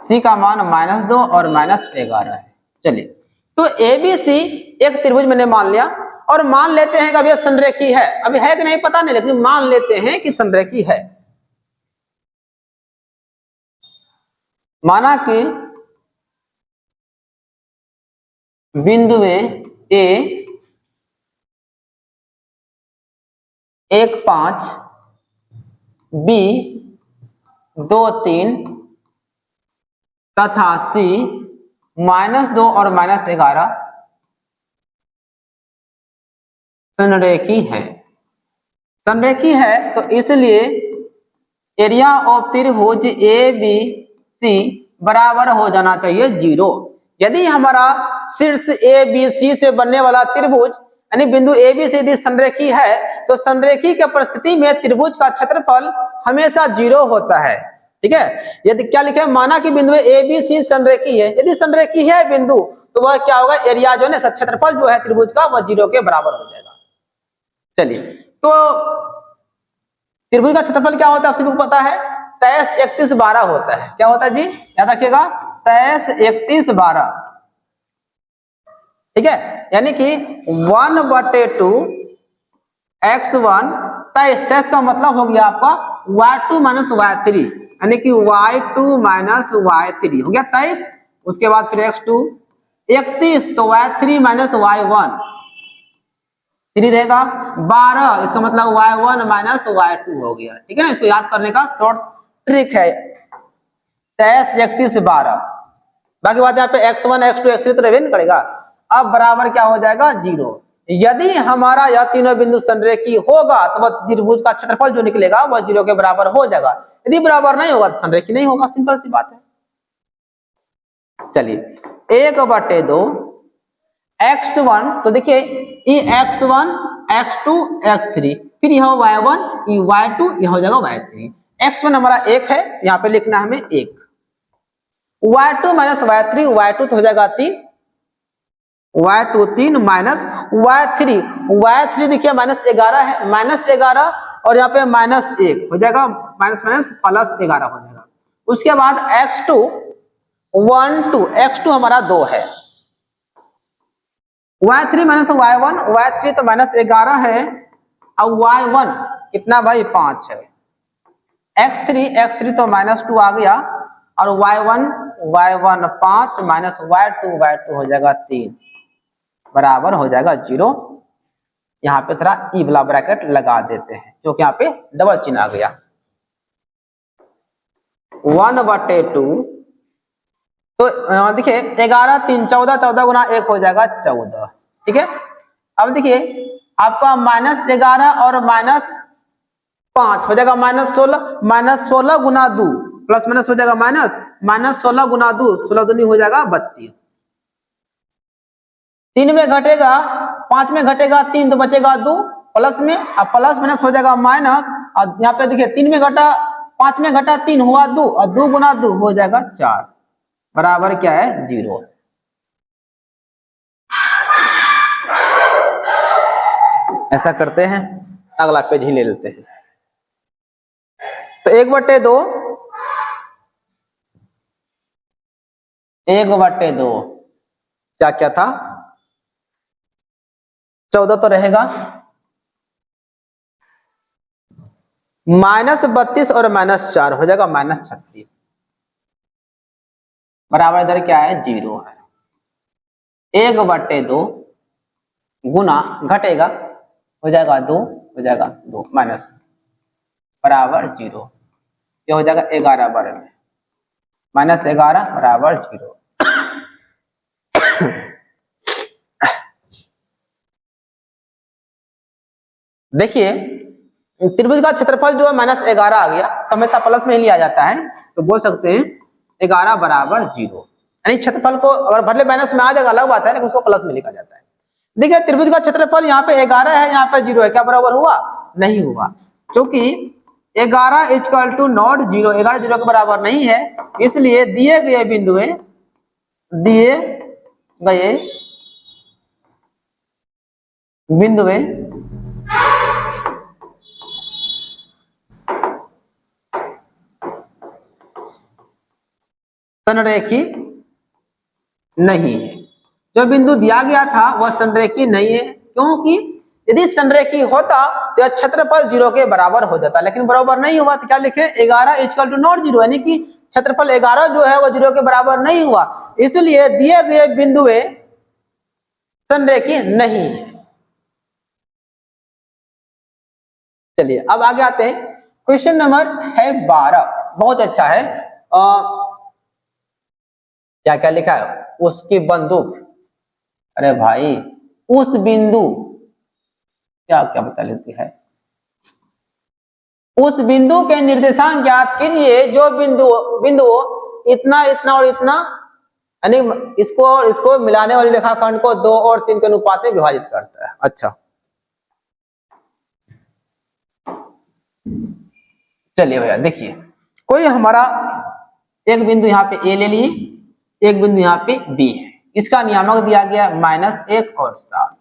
सी का मान -2 और -11 है। चलिए, तो ए बी सी एक त्रिभुज मैंने मान लिया, और मान लेते हैं कि अब यह संरेखी है। अभी है कि नहीं पता नहीं, लेकिन मान लेते हैं कि संरेखी है। माना कि बिंदु ए 1 5, बी 2 3 तथा सी -2 और -11 संरेखी है। संरेखी है तो इसलिए एरिया ऑफ त्रिभुज ए बी सी बराबर हो जाना चाहिए 0। यदि हमारा शीर्ष ए बी सी से बनने वाला त्रिभुज यानी बिंदु ए बी सी यदि संरेखी है, तो संरेखी के परिस्थिति में त्रिभुज का क्षेत्रफल हमेशा 0 होता है। ठीक है, यदि क्या लिखे, माना कि बिंदु ए बी सी संरेखी है। यदि संरेखी है बिंदु, तो वह क्या होगा, एरिया जो है ना, क्षेत्रफल जो है त्रिभुज का, वह 0 के बराबर हो जाएगा। चलिए, तो त्रिभुज का क्षेत्रफल क्या होता है, आप सभी को पता है, 23 31 12 होता है। क्या होता है जी, याद रखिएगा, 23 31 12। ठीक है, यानी कि 1/2 x1 23 का मतलब हो गया आपका y2 - y3, यानी कि y2 - y3 हो गया 23। उसके बाद फिर x2 31, तो y3 - y1 3 रहेगा 12, इसका मतलब y1 - y2 हो गया। ठीक है ना, इसको याद करने का शॉर्ट ट्रिक है, 23 31 12। बाकी बात यहाँ पे x1 x2 x3 तो रहने नहीं करेगा। अब बराबर क्या हो जाएगा, 0। यदि हमारा यह तीनों बिंदु संरेखी होगा तो वह त्रिभुज का क्षेत्रफल जो निकलेगा वह 0 के बराबर हो जाएगा। यदि बराबर नहीं होगा तो संरेखी नहीं होगा, सिंपल सी बात है। चलिए, 1/2 x1, तो देखिए ये x1 x2 x3, फिर यह y1 ये y2 यह हो जाएगा y3। x1 हमारा 1 है, यहाँ पे लिखना हमें 1, y2 - y3, y2 तो हो जाएगा 3, y2 3 माइनस y3 देखिए -11 है, -11 और यहाँ पे -1 हो जाएगा, माइनस माइनस +11 हो जाएगा। उसके बाद x2 1 2, x2 हमारा 2 है, y3 - y1, y3 तो -11 है, और y1 कितना भाई 5 है, x3 तो -2 आ गया, और y1 5 माइनस y2 हो जाएगा 3, बराबर हो जाएगा 0। यहाँ पे थोड़ा ई वाला ब्रैकेट लगा देते हैं, क्योंकि यहाँ पे डबल चिन्ह आ गया। 1/2, तो देखिए 11 3 14, 14 गुना 1 हो जाएगा 14। ठीक है, अब देखिए आपका -11 और -5 हो जाएगा -16 गुना 2, प्लस माइनस हो जाएगा -16 गुना 2, 16 दूनी हो जाएगा 32। 3 में घटेगा, 5 में घटेगा 3, तो बचेगा 2, प्लस में, अब प्लस माइनस हो जाएगा माइनस, और यहाँ पे देखिए 3 में घटा 5 में घटा 3 हुआ 2, और 2 गुना 2 हो जाएगा 4, बराबर क्या है 0। ऐसा करते हैं, अगला पेज ही ले लेते हैं। तो 1/2 क्या था, 14 तो रहेगा, -32 और -4 हो जाएगा -36, बराबर इधर क्या है 0 है। 1/2 गुना घटेगा हो जाएगा 2, हो जाएगा 2 माइनस बराबर 0। ये हो जाएगा 11 बार में -11 बराबर 0। देखिए त्रिभुज का क्षेत्रफल जो है -11 आ गया, तो हमेशा प्लस में ही लिया जाता है, तो बोल सकते हैं 11 बराबर 0। यानी क्षेत्रफल को अगर भले माइनस में आ जाएगा अलग बात है, लेकिन उसको प्लस में लिखा जाता है। देखिए त्रिभुज का क्षेत्रफल यहाँ पे 11 है, यहाँ पे 0 है, क्या बराबर हुआ? नहीं हुआ, क्योंकि 11 = नॉट 0, 11 0 के बराबर नहीं है। इसलिए दिए गए बिंदुए संरेखी नहीं है। जो बिंदु दिया गया था वह संरेखी नहीं है, क्योंकि यदि संरेखी होता तो क्षेत्रफल 0 के बराबर हो जाता, लेकिन बराबर नहीं हुआ, तो क्या लिखे? 11 = नॉट 0, यानी कि क्षेत्रफल 11 जो है वह 0 के बराबर नहीं हुआ, इसलिए दिए गए बिंदुए संरेखी नहीं है। चलिए अब आगे आते हैं, क्वेश्चन नंबर है 12, बहुत अच्छा है। क्या क्या लिखा है? उसकी बंदूक, अरे भाई उस बिंदु, क्या क्या बता लेती है, उस बिंदु के निर्देशांक ज्ञात कीजिए जो बिंदु इतना इतना और इतना, यानी इसको और इसको मिलाने वाले रेखाखंड को 2 और 3 के अनुपात में विभाजित करता है। अच्छा चलिए भैया देखिए, कोई हमारा एक बिंदु यहाँ पे ए ले लिए, एक बिंदु यहाँ पे बी है, इसका नियामक दिया गया -1 और 7,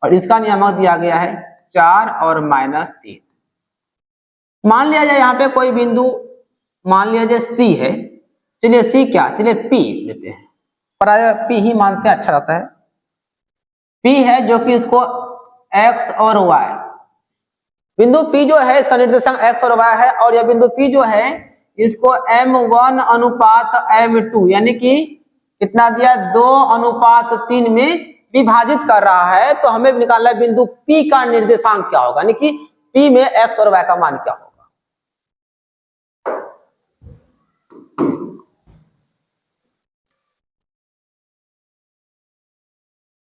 और इसका नियामक दिया गया है 4 और -3। मान लिया जाए यहाँ पे कोई बिंदु, मान लिया जाए सी है, चलिए सी क्या, चलिए पी लेते हैं, प्राय पी ही मानते हैं, अच्छा रहता है। पी है जो कि इसको एक्स और वाई, बिंदु P जो है इसका निर्देशांक x और y है, और यह बिंदु P जो है इसको m1 अनुपात m2 यानी कि कितना दिया, 2:3 में विभाजित कर रहा है। तो हमें निकालना है बिंदु P का निर्देशांक क्या होगा, यानी कि P में x और y का मान क्या होगा।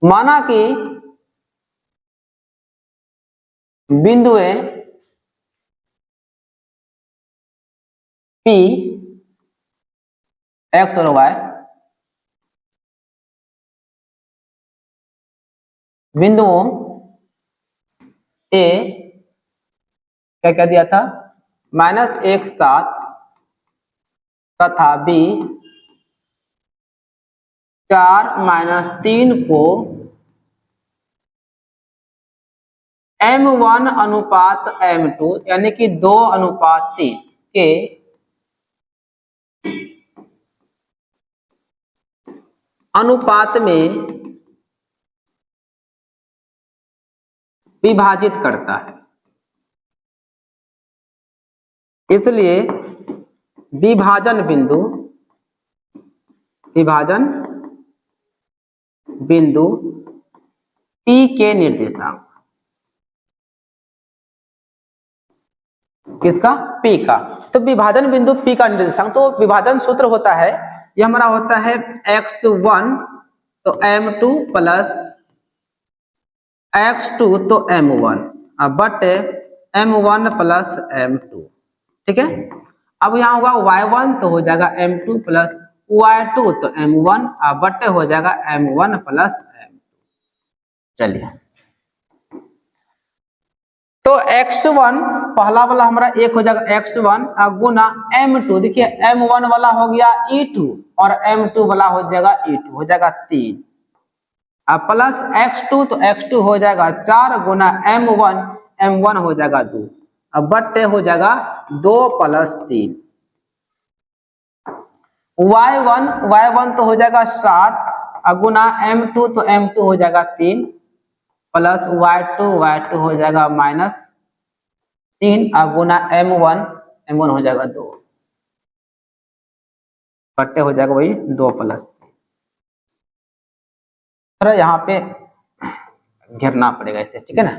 माना कि बिंदुए P x और y, बिंदुओं A क्या क्या दिया था, -1 7 तथा B 4 -3 को m1 अनुपात m2 यानी कि 2:3 के अनुपात में विभाजित करता है। इसलिए विभाजन बिंदु P के निर्देशांक, किसका, P का, तो विभाजन बिंदु P का निर्देशांक, तो विभाजन सूत्र होता है, यह हमारा होता है x1 तो m2 प्लस x2 तो m1 बटे m1 प्लस m2, ठीक है। अब यहाँ होगा y1 तो हो जाएगा m2 प्लस y2 तो m1 बटे हो जाएगा m1 प्लस m2। चलिए तो x1 पहला वाला हमारा 1 हो जाएगा x1 गुना m2, देखिए m1 वाला हो गया e2 और m2 वाला हो जाएगा e2, हो जाएगा 3 प्लस x2 तो x2 हो जाएगा 4 गुना m1 हो जाएगा 2, अब बट्टे हो जाएगा 2 + 3। y1 तो हो जाएगा 7 गुना m2 तो m2 हो जाएगा 3 प्लस y2 हो जाएगा -3 गुना m1 हो जाएगा 2, बट्टे हो जाएगा वही 2 + 3। थोड़ा यहाँ पे घेरना पड़ेगा ऐसे, ठीक है ना।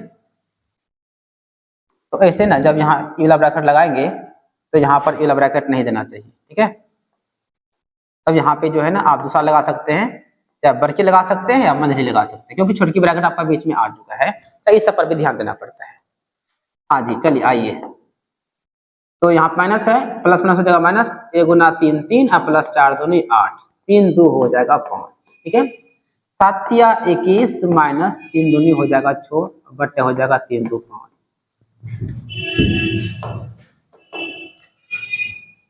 तो ऐसे ना जब यहाँ ई वाला ब्रैकेट लगाएंगे तो यहाँ पर ई वाला ब्रैकेट नहीं देना चाहिए, ठीक है। तब यहाँ पे जो है ना आप दूसरा लगा सकते हैं, या बड़की लगा सकते हैं या मंझली लगा सकते हैं, क्योंकि छोटी ब्रैकेट आपका बीच में आ चुका है, तो इस सब पर भी ध्यान देना पड़ता है। हाँ जी, चलिए आइए। तो यहाँ माइनस है, प्लस माइनस हो जाएगा माइनस, 1 गुना 3 3 और प्लस 4 दूनी 8, 3 2 हो जाएगा 5, ठीक है। 7 या 21 माइनस 3 दूनी हो जाएगा 6 बट्टे हो जाएगा 3 2 5,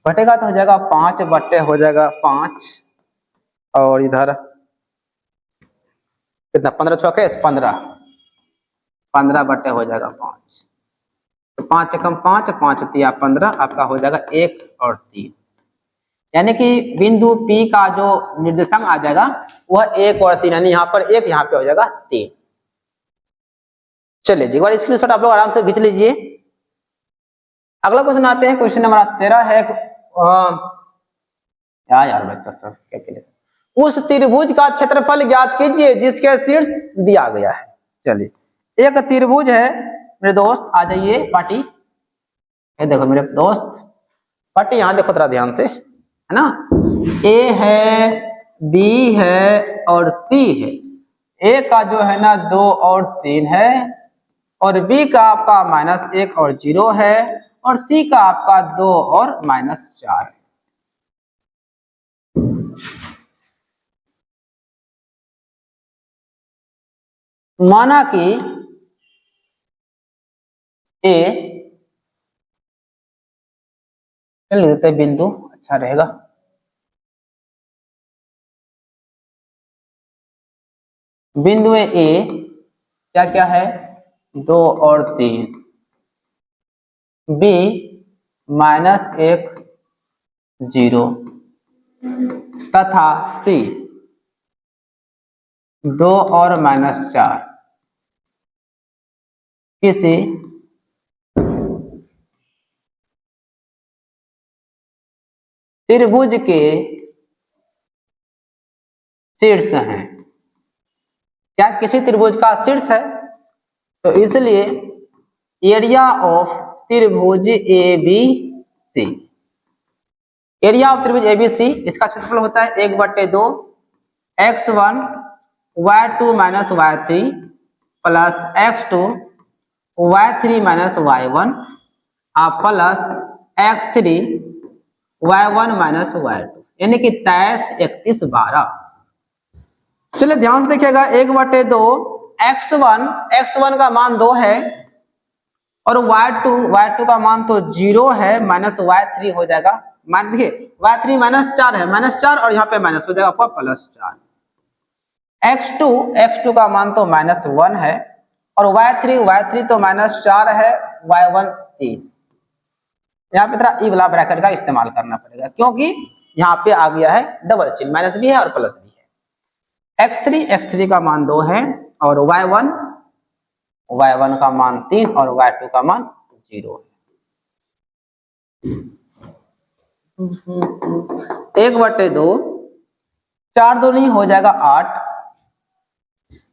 बटेगा तो हो जाएगा 5 बट्टे हो जाएगा 5, और इधर कितना 15 चौके 15, 15 बट्टे हो जाएगा 5, तो 5 एकम 5, 5 तिया 15, आपका हो जाएगा 1 और 3, यानी कि बिंदु P का जो निर्देशांक आ जाएगा वह 1 और 3, यानी यहाँ पर 1, यहाँ पे हो जाएगा 3। चलिए जी, एक बार स्क्रीनशॉट आप लोग आराम से खींच लीजिए। अगला क्वेश्चन आते हैं, क्वेश्चन नंबर 13 है। यार बच्चा सर क्या कहते, उस त्रिभुज का क्षेत्रफल ज्ञात कीजिए जिसके शीर्ष दिया गया है। चलिए, एक त्रिभुज है मेरे दोस्त, आ जाइए पार्टी, ये देखो मेरे दोस्त पार्टी, यहाँ देखो थोड़ा ध्यान से, है ना। ए है, बी है और सी है। ए का जो है ना 2 और 3 है, और बी का आपका -1 और 0 है, और सी का आपका 2 और -4 है। माना कि ए, लिख देते हैं बिंदु, अच्छा रहेगा। बिंदु ए क्या क्या है, 2 और 3, बी -1 0 तथा सी 2 और -4 किसी त्रिभुज के शीर्ष हैं। क्या किसी त्रिभुज का शीर्ष है, तो इसलिए एरिया ऑफ त्रिभुज ABC, एरिया ऑफ त्रिभुज ABC, इसका क्षेत्रफल होता है 1/2 x1 y2 - y3 plus x2 y3 - y1 plus x3 y1 - y2, यानी कि 23 31 12। चलिए ध्यान से देखिएगा, 1/2 x1 का मान 2 है, और y2 का मान तो 0 है, -y3 हो जाएगा, मान देखिए y3 -4 है, -4 और यहाँ पे माइनस हो जाएगा आपका +4। x2 का मान तो -1 है, और y3 तो -4 है, y1 3। यहाँ पे थोड़ा ई वाला ब्रैकेट का इस्तेमाल करना पड़ेगा, क्योंकि यहाँ पे आ गया है डबल चिन्ह, माइनस भी है और प्लस भी है। x3 का मान 2 है, और y1 का मान 3 और y2 का मान 0 है। 1/2 4 2 नहीं हो जाएगा 8,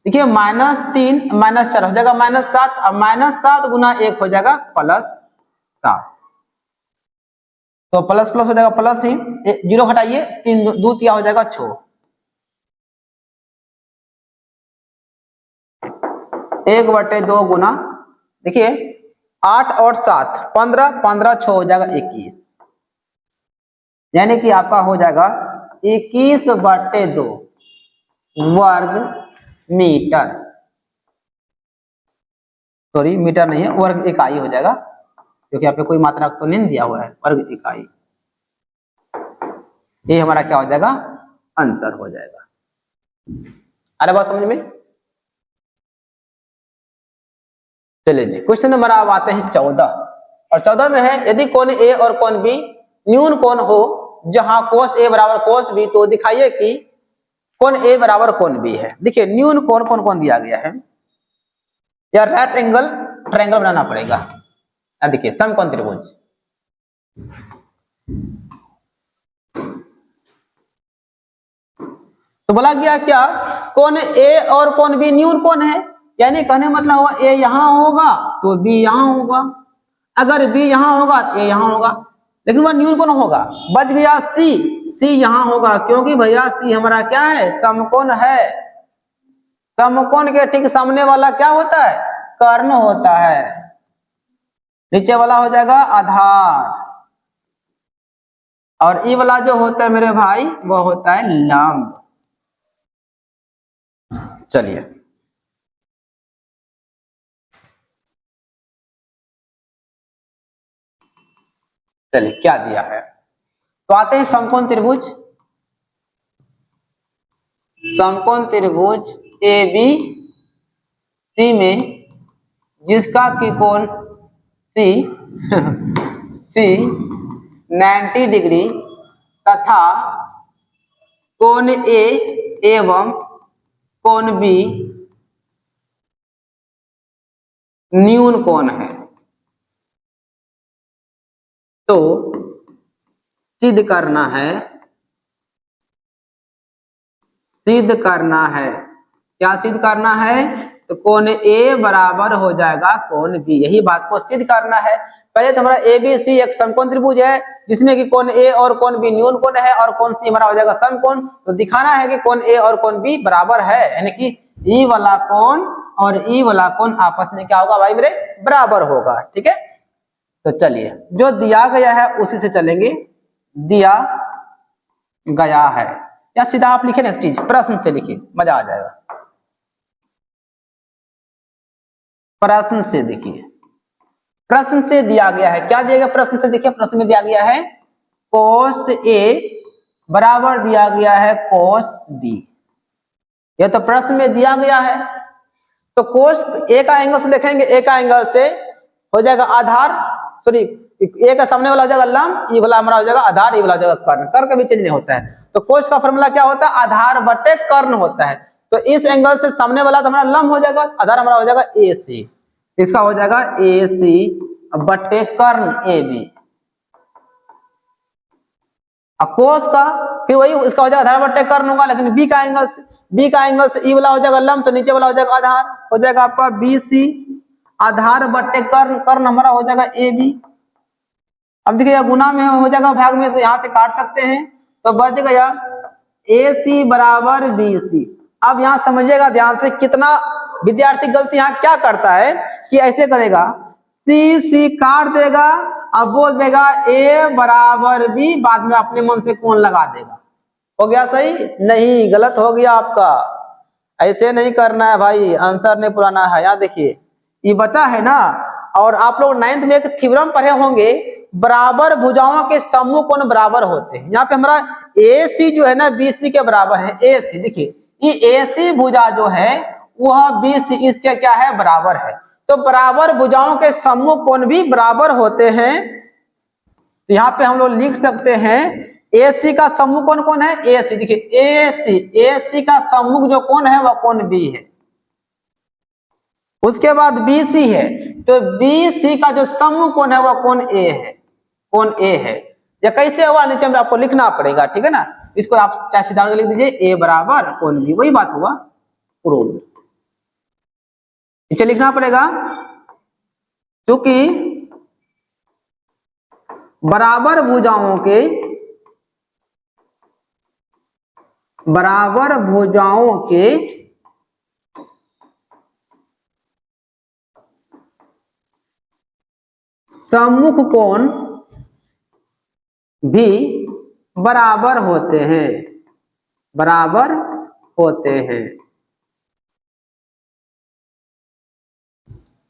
देखिए -3 -4 हो जाएगा -7, और -7 गुना 1 हो जाएगा +7, तो प्लस प्लस हो जाएगा प्लस ही, 0 घटाइए, 3 2 तिया हो जाएगा 6, 1/2 गुना, देखिए 8 और 7 15, 15 6 हो जाएगा 21, यानी कि आपका हो जाएगा 21/2 वर्ग मीटर, सॉरी मीटर नहीं है, वर्ग इकाई हो जाएगा, क्योंकि यहाँ पे कोई मात्रा तो नहीं दिया हुआ है, वर्ग इकाई। ये हमारा क्या हो जाएगा, आंसर हो जाएगा। अरे बात समझ में। चलिए जी, क्वेश्चन नंबर अब आते हैं 14, और 14 में है, यदि कोण ए और कोण बी न्यून कोण हो जहां कोस ए बराबर कोस बी, तो दिखाइए कि कोण ए बराबर कोण बी है। देखिए न्यून कोण कौन कौन दिया गया है, या राइट एंगल ट्रायंगल बनाना पड़ेगा। देखिए समकोण त्रिभुज, तो बोला गया क्या, कोण ए और कोण बी न्यून कोण है, यानी कहने मतलब हुआ ए यहां होगा तो बी यहां होगा, अगर बी यहां होगा तो ए यहां होगा, लेकिन वह न्यून कोण होगा। बच गया सी, सी यहां होगा क्योंकि भैया सी हमारा क्या है, समकोण है। समकोण के ठीक सामने वाला क्या होता है, कर्ण होता है। नीचे वाला हो जाएगा आधार, और ई वाला जो होता है मेरे भाई वो होता है लंब। चलिए चलिए क्या दिया है, तो आते हैं समकोण त्रिभुज। समकोण त्रिभुज ए बी सी में जिसका कि कोण सी सी 90 डिग्री तथा कोण ए एवं कोण बी न्यून कोण है, तो सिद्ध करना है, सिद्ध करना है, क्या सिद्ध करना है, तो कोण ए बराबर हो जाएगा कोण बी, यही बात को सिद्ध करना है। पहले तो हमारा ए बी सी एक समकोण त्रिभुज है जिसमें कि कोण ए और कोण बी न्यून कोण है और कोण सी हमारा हो जाएगा समकोण, तो दिखाना है कि कोण ए और कोण बी बराबर है, यानी कि ई वाला कोण और ई वाला कोण आपस में क्या होगा भाई मेरे, बराबर होगा। ठीक है, तो चलिए जो दिया गया है उसी से चलेंगे। दिया गया है, या सीधा आप लिखे ना एक चीज, प्रश्न से लिखिए मजा आ जाएगा। प्रश्न से देखिए, प्रश्न से दिया गया है, क्या दिया गया प्रश्न से, देखिए प्रश्न में दिया गया है कोस ए बराबर दिया गया है कोस बी, यह तो प्रश्न में दिया गया है। तो कोस ए का एंगल से देखेंगे, ए का एंगल से हो जाएगा आधार, सॉरी ए का सामने वाला हो जाएगा लंब, ई वाला हमारा हो जाएगा आधार, ई वाला हो जाएगा कर्ण, कर्ण कभी चेंज नहीं होता है। तो कोस का फॉर्मूला क्या होता है, आधार बटे कर्ण होता है, तो इस एंगल से सामने वाला तो हमारा लंब हो जाएगा, आधार हमारा हो जाएगा ए सी, इसका हो जाएगा ए सी बटे कर्ण ए बी। कोस का फिर वही इसका हो जाएगा आधार बटे कर्ण होगा, लेकिन बी का एंगल से, बी का एंगल से ई वाला हो जाएगा लंब, तो नीचे वाला हो जाएगा आधार, हो जाएगा आपका बी सी आधार बटे कर्ण, कर्ण हमारा हो जाएगा ए बी। अब देखिए गुना में हो जाएगा भाग में, इसको यहां से काट सकते हैं, तो बच गया ए सी बराबर बी सी। अब यहां समझिएगा ध्यान से, कितना विद्यार्थी गलती यहाँ क्या करता है कि ऐसे करेगा, सी सी काट देगा, अब बोल देगा ए बराबर बी, बाद में अपने मन से कोण लगा देगा, हो गया सही, नहीं गलत हो गया आपका, ऐसे नहीं करना है भाई, आंसर नहीं पुराना है। यहाँ देखिए ये बचा है ना, और आप लोग 9th में एक थ्योरम पढ़े होंगे, बराबर भुजाओं के समूह कोण बराबर होते हैं। यहाँ पे हमारा ए सी जो है ना बी सी के बराबर है, ए सी देखिए ये ए सी भुजा जो है वह बी सी इसके क्या है, बराबर है, तो बराबर भुजाओं के समूह कोण भी बराबर होते हैं। तो यहाँ पे हम लोग लिख सकते हैं ए सी का सम्मुख कोण कौन है, ए सी, देखिए ए सी का सम्मुख जो कोण है वह कोण बी है, उसके बाद बी सी है, तो बी सी का जो सम्मुख कोण है वह कोण ए है, कोण ए है। ये कैसे हुआ नीचे में आपको लिखना पड़ेगा, ठीक है ना, इसको आप चाहे सीधा लिख दीजिए ए बराबर कोण बी, वही बात हुआ प्रूव, नीचे लिखना पड़ेगा, क्योंकि बराबर भुजाओं के सम्मुख कोण भी बराबर होते हैं, बराबर होते हैं।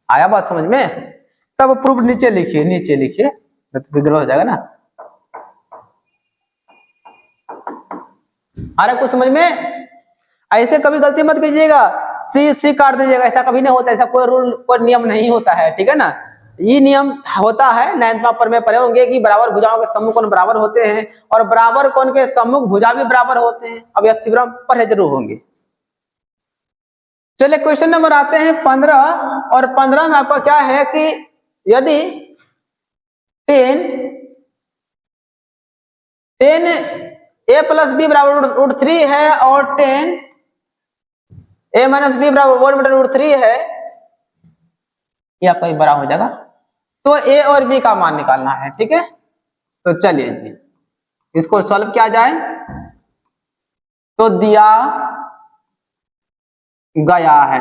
आया बात समझ में? तब प्रूफ नीचे लिखिए, नीचे लिखिए, विग्रह हो जाएगा ना। आ रहा कुछ समझ में? ऐसे कभी गलती मत कीजिएगा, सी काट दीजिएगा, ऐसा कभी नहीं होता, ऐसा कोई रूल कोई नियम नहीं होता है, ठीक है ना। ये नियम होता है 9th पेपर में पढ़े होंगे कि बराबर भुजाओं के सम्मुख कोण बराबर होते हैं और बराबर कोण के सम्मुख भुजा भी बराबर होते हैं। अब यह थ्योरम पढ़े जरूर होंगे। चलिए क्वेश्चन नंबर आते हैं 15, और 15 में आपका क्या है कि यदि 10 a प्लस बी बराबर √3 है और tan a माइनस बी बराबर 1/√3 है, ये आपका बड़ा हो जाएगा। तो a और b का मान निकालना है, ठीक है। तो चलिए जी इसको सॉल्व किया जाए। तो दिया गया है,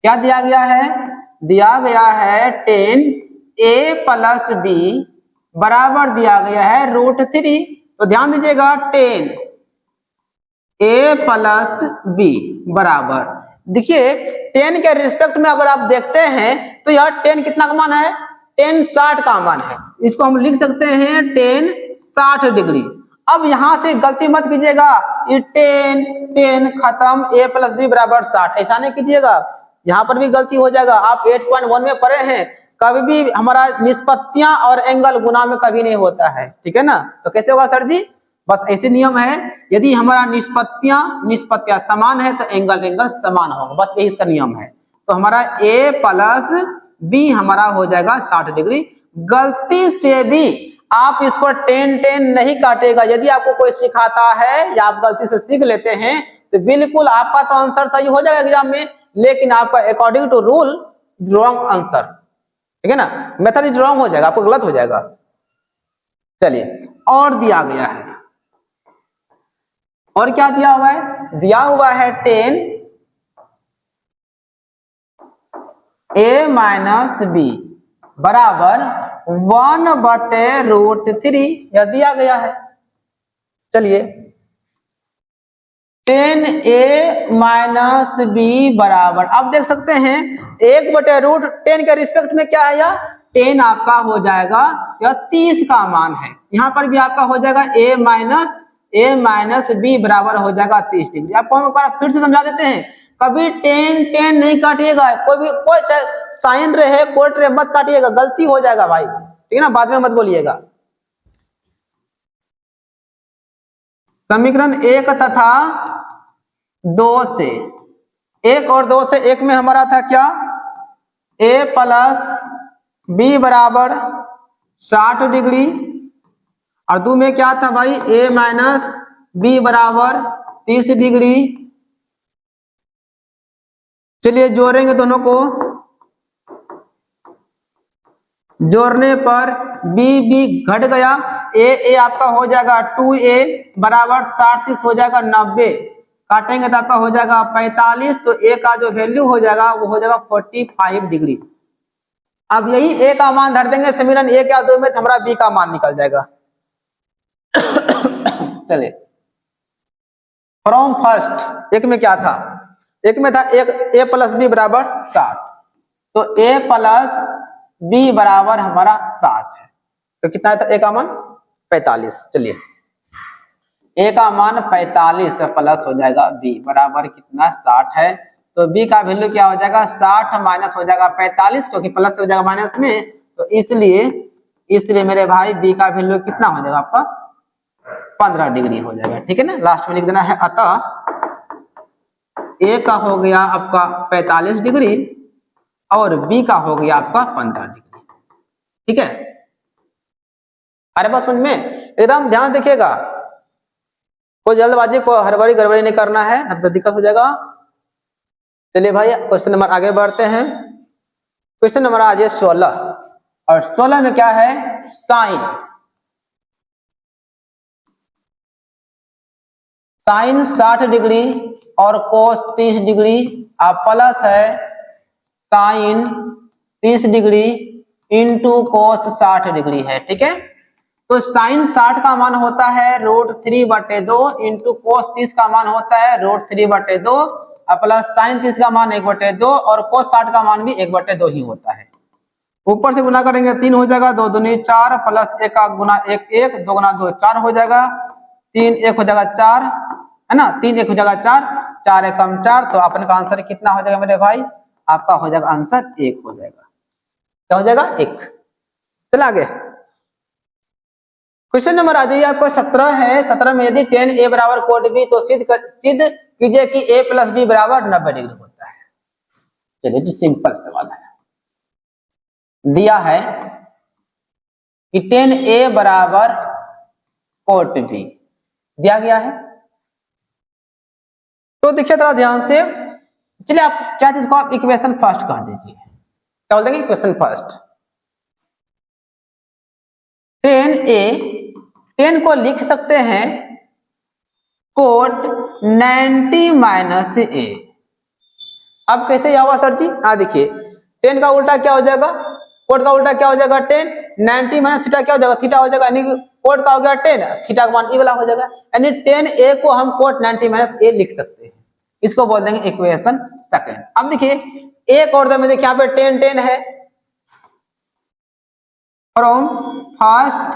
क्या दिया गया है? दिया गया है tan a प्लस b बराबर दिया गया है √3। तो ध्यान दीजिएगा tan a प्लस b बराबर, देखिए tan के रिस्पेक्ट में अगर आप देखते हैं तो यह tan कितना का मान है? tan 60 का मान है। इसको हम लिख सकते हैं tan 60 डिग्री। अब यहां से गलती मत कीजिएगा, ये tan खत्म a प्लस बी बराबर 60, ऐसा नहीं कीजिएगा, यहाँ पर भी गलती हो जाएगा। आप 8.1 में पढ़े हैं, कभी भी हमारा निष्पत्तियां और एंगल गुना में कभी नहीं होता है, ठीक है ना। तो कैसे होगा सर जी? बस ऐसे नियम है, यदि हमारा निष्पत्तियां समान है तो एंगल समान होगा, बस यही इसका नियम है। तो हमारा a प्लस बी हमारा हो जाएगा 60 डिग्री। गलती से भी आप इसको tan नहीं काटेगा। यदि आपको कोई सिखाता है या आप गलती से सीख लेते हैं तो बिल्कुल आपका तो आंसर सही हो जाएगा एग्जाम में, लेकिन आपका according to rule wrong answer, ठीक है ना, मेथड इज रॉन्ग हो जाएगा, आपको गलत हो जाएगा। चलिए और दिया गया है, और क्या दिया हुआ है? दिया हुआ है tan a माइनस बी बराबर 1/√3, यह दिया गया है। चलिए tan a माइनस बी बराबर, आप देख सकते हैं 1/√10 के रिस्पेक्ट में क्या है? यह tan आपका हो जाएगा, यह 30 का मान है। यहाँ पर भी आपका हो जाएगा a माइनस बी बराबर हो जाएगा 30 डिग्री। आपको हम एक बार फिर से समझा देते हैं, कभी tan नहीं काटिएगा, कोई साइन रहे कोट रहे मत काटिएगा, गलती हो जाएगा भाई, ठीक है ना, बाद में मत बोलिएगा। समीकरण 1 तथा 2 से, 1 और 2 से, 1 में हमारा था क्या? a प्लस बी बराबर 60 डिग्री, और 2 में क्या था भाई? a माइनस बी बराबर 30 डिग्री। चलिए जोड़ेंगे दोनों को, जोड़ने पर b घट गया, a आपका हो जाएगा 2a बराबर 60 हो जाएगा 90, काटेंगे तो आपका हो जाएगा 45। तो a का जो वैल्यू हो जाएगा वो हो जाएगा 45 डिग्री। अब यही a का मान धर देंगे समीकरण 1 या 2 में, तो हमारा b का मान निकल जाएगा। चलिए फ्रॉम फर्स्ट, एक में क्या था? एक में था a प्लस बी बराबर 60, तो a प्लस बी बराबर हमारा 60 है, तो कितना था a का मान? 45। चलिए a का मान 45 प्लस हो जाएगा b बराबर कितना? 60 है। तो b का वैल्यू क्या हो जाएगा? 60 माइनस हो जाएगा 45, क्योंकि प्लस हो जाएगा माइनस में, तो इसलिए मेरे भाई b का वैल्यू कितना हो जाएगा आपका? 15 डिग्री हो जाएगा, ठीक है ना। लास्ट में लिख देना है, अतः a का हो गया आपका 45 डिग्री और b का हो गया आपका 15 डिग्री, ठीक है। अरे बस समझ में एकदम ध्यान देखिएगा, कोई जल्दबाजी को हड़बड़ी गड़बड़ी नहीं करना है, नहीं तो दिक्कत हो जाएगा। चलिए भाई क्वेश्चन नंबर आगे बढ़ते हैं। क्वेश्चन नंबर आज है 16, और 16 में क्या है? साइन 60 डिग्री और कोस 30 डिग्री, आप प्लस है sine 30 degree into cos 60 degree है, ठीक है। तो साइन 60 का मान होता है √3/2 इंटू कोस 30 का मान होता है √3/2, और प्लस साइन 30 का मान 1/2 और कोस 60 का मान भी 1/2 ही होता है। ऊपर से गुना करेंगे 3 हो जाएगा, 2 दूनी 4 प्लस 1 का गुना 1 1, 2 गुना 2 4 हो जाएगा, 3 1 हो जाएगा 4, है ना, 3 1 हो जाएगा 4, 4 1 4, तो अपन का आंसर कितना हो जाएगा मेरे भाई? आपका हो जाएगा आंसर 1 हो जाएगा। क्या हो जाएगा? 1। चला आगे क्वेश्चन नंबर आ जाइए आपको 17 है। 17 में यदि tan a बराबर कोट b, तो सिद्ध कीजिए कि a प्लस बी बराबर 90 डिग्री होता है। चलिए तो सिंपल सवाल है, दिया है कि tan a बराबर कोट b, दिया गया है। तो देखिए थोड़ा ध्यान से, चलिए आप क्या चीज को आप इक्वेशन फर्स्ट कह दीजिए, क्या बोल देंगे इक्वेशन फर्स्ट। 10a 10 को लिख सकते हैं कोट 90 माइनस ए। अब कैसे यह हुआ सर जी? हाँ देखिए 10 का उल्टा क्या हो जाएगा, कोट का उल्टा क्या हो जाएगा 10, 90 माइनस थीटा क्या हो जाएगा, थीटा हो जाएगा, यानी कोट का हो गया 10, थीटा का मान ई वाला हो जाएगा, यानी 10a को हम कोट 90 माइनस ए लिख सकते हैं। इसको बोल देंगे इक्वेशन सेकंड। अब देखिए एक और में देखिए यहाँ पे 10 10 है, फ्रॉम फर्स्ट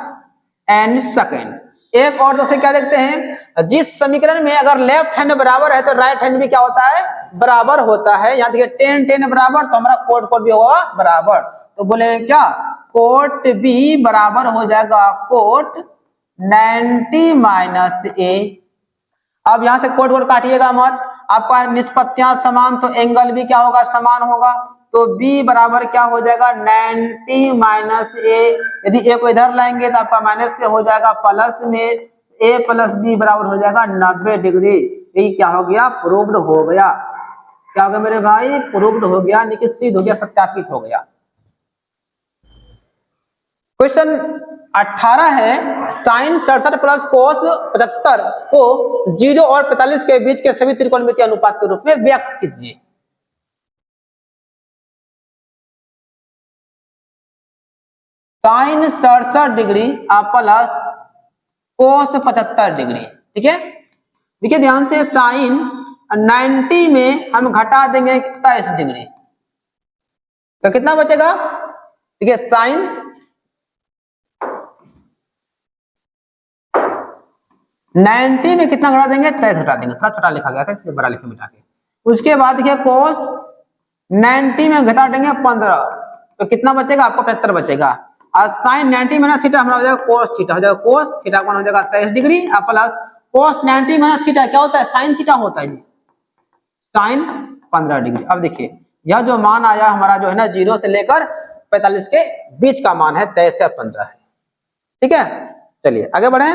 एंड सेकंड। एक और से क्या देखते हैं, जिस समीकरण में अगर लेफ्ट हैंड बराबर है तो राइट हैंड भी क्या होता है, बराबर होता है। यहाँ देखिए 10 10 बराबर, तो हमारा कोट कोट भी होगा बराबर, तो बोले क्या कोट भी बराबर हो जाएगा कोट 90 माइनस ए। अब यहां से कोट कोट काटिएगा मत, आपका निष्पत्तियां समान तो एंगल भी क्या होगा, समान होगा, तो b बराबर क्या हो जाएगा 90 माइनस ए। यदि a को इधर लाएंगे तो आपका माइनस से हो जाएगा प्लस में, a प्लस b बराबर हो जाएगा 90 डिग्री। यही क्या हो गया, प्रूव्ड हो गया। क्या हो गया मेरे भाई, प्रूव्ड हो गया, यानी सिद्ध हो गया, सत्यापित हो गया। क्वेश्चन 18 है, साइन 67 प्लस कोस 75 को 0 और 45 के बीच के सभी त्रिकोणमितीय अनुपात के रूप में व्यक्त कीजिए। Sine 67 degree plus cos 75 degree, ठीक है। देखिए ध्यान से, साइन 90 में हम घटा देंगे 23 डिग्री, तो कितना बचेगा, देखिए साइन 90 में कितना घटा देंगे, 23 घटा देंगे, थोड़ा छोटा लिखा गया था इसलिए बड़ा लिखे मिटा के। उसके बाद देखिए कोस 90 में घटा देंगे 15, तो कितना बचेगा आपको 75 बचेगा। और साइन 90 माइनस थीटा हमारा हो जाएगा कोस थीटा, हो जाएगा कोस थीटा का हो जाएगा 23 डिग्री प्लस कोस 90 माइनस थीटा क्या होता है, साइन थीटा होता है जी, साइन 15 डिग्री। अब देखिए यह जो मान आया हमारा जो है ना 0 से लेकर 45 के बीच का मान है, 23 से 15 है, ठीक है। चलिए आगे बढ़े,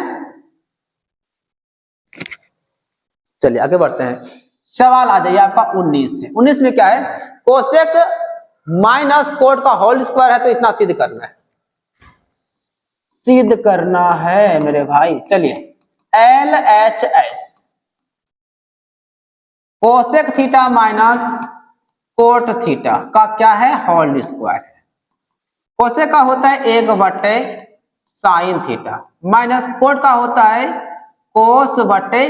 चलिए आगे बढ़ते हैं। सवाल आ जाइए आपका 19 से। 19 में क्या है, कोसेक माइनस कोट का होल स्क्वायर है, तो इतना सिद्ध करना है, सिद्ध करना है मेरे भाई। चलिए LHS cosec theta minus cot theta का क्या है, होल स्क्वायर है। कोसेक का होता है 1 बटे साइन थीटा, माइनस कोट का होता है कोस बटे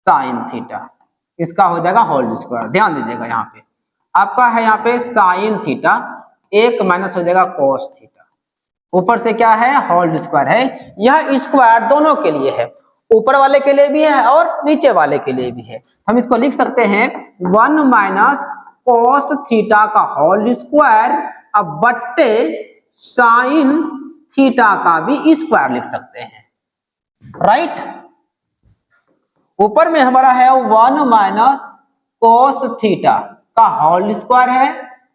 साइन थीटा, इसका हो जाएगा होल स्क्वायर। ध्यान दीजिएगा यहाँ पे आपका है, यहाँ पे साइन थीटा 1 माइनस हो जाएगा कोस थीटा, ऊपर से क्या है होल स्क्वायर है। यह स्क्वायर दोनों के लिए है, ऊपर वाले के लिए भी है और नीचे वाले के लिए भी है। हम इसको लिख सकते हैं 1 माइनस कोस थीटा का होल स्क्वायर अब बट्टे साइन थीटा का भी स्क्वायर लिख सकते हैं, राइट। ऊपर में हमारा है 1 माइनस कोस थीटा का होल स्क्वायर है,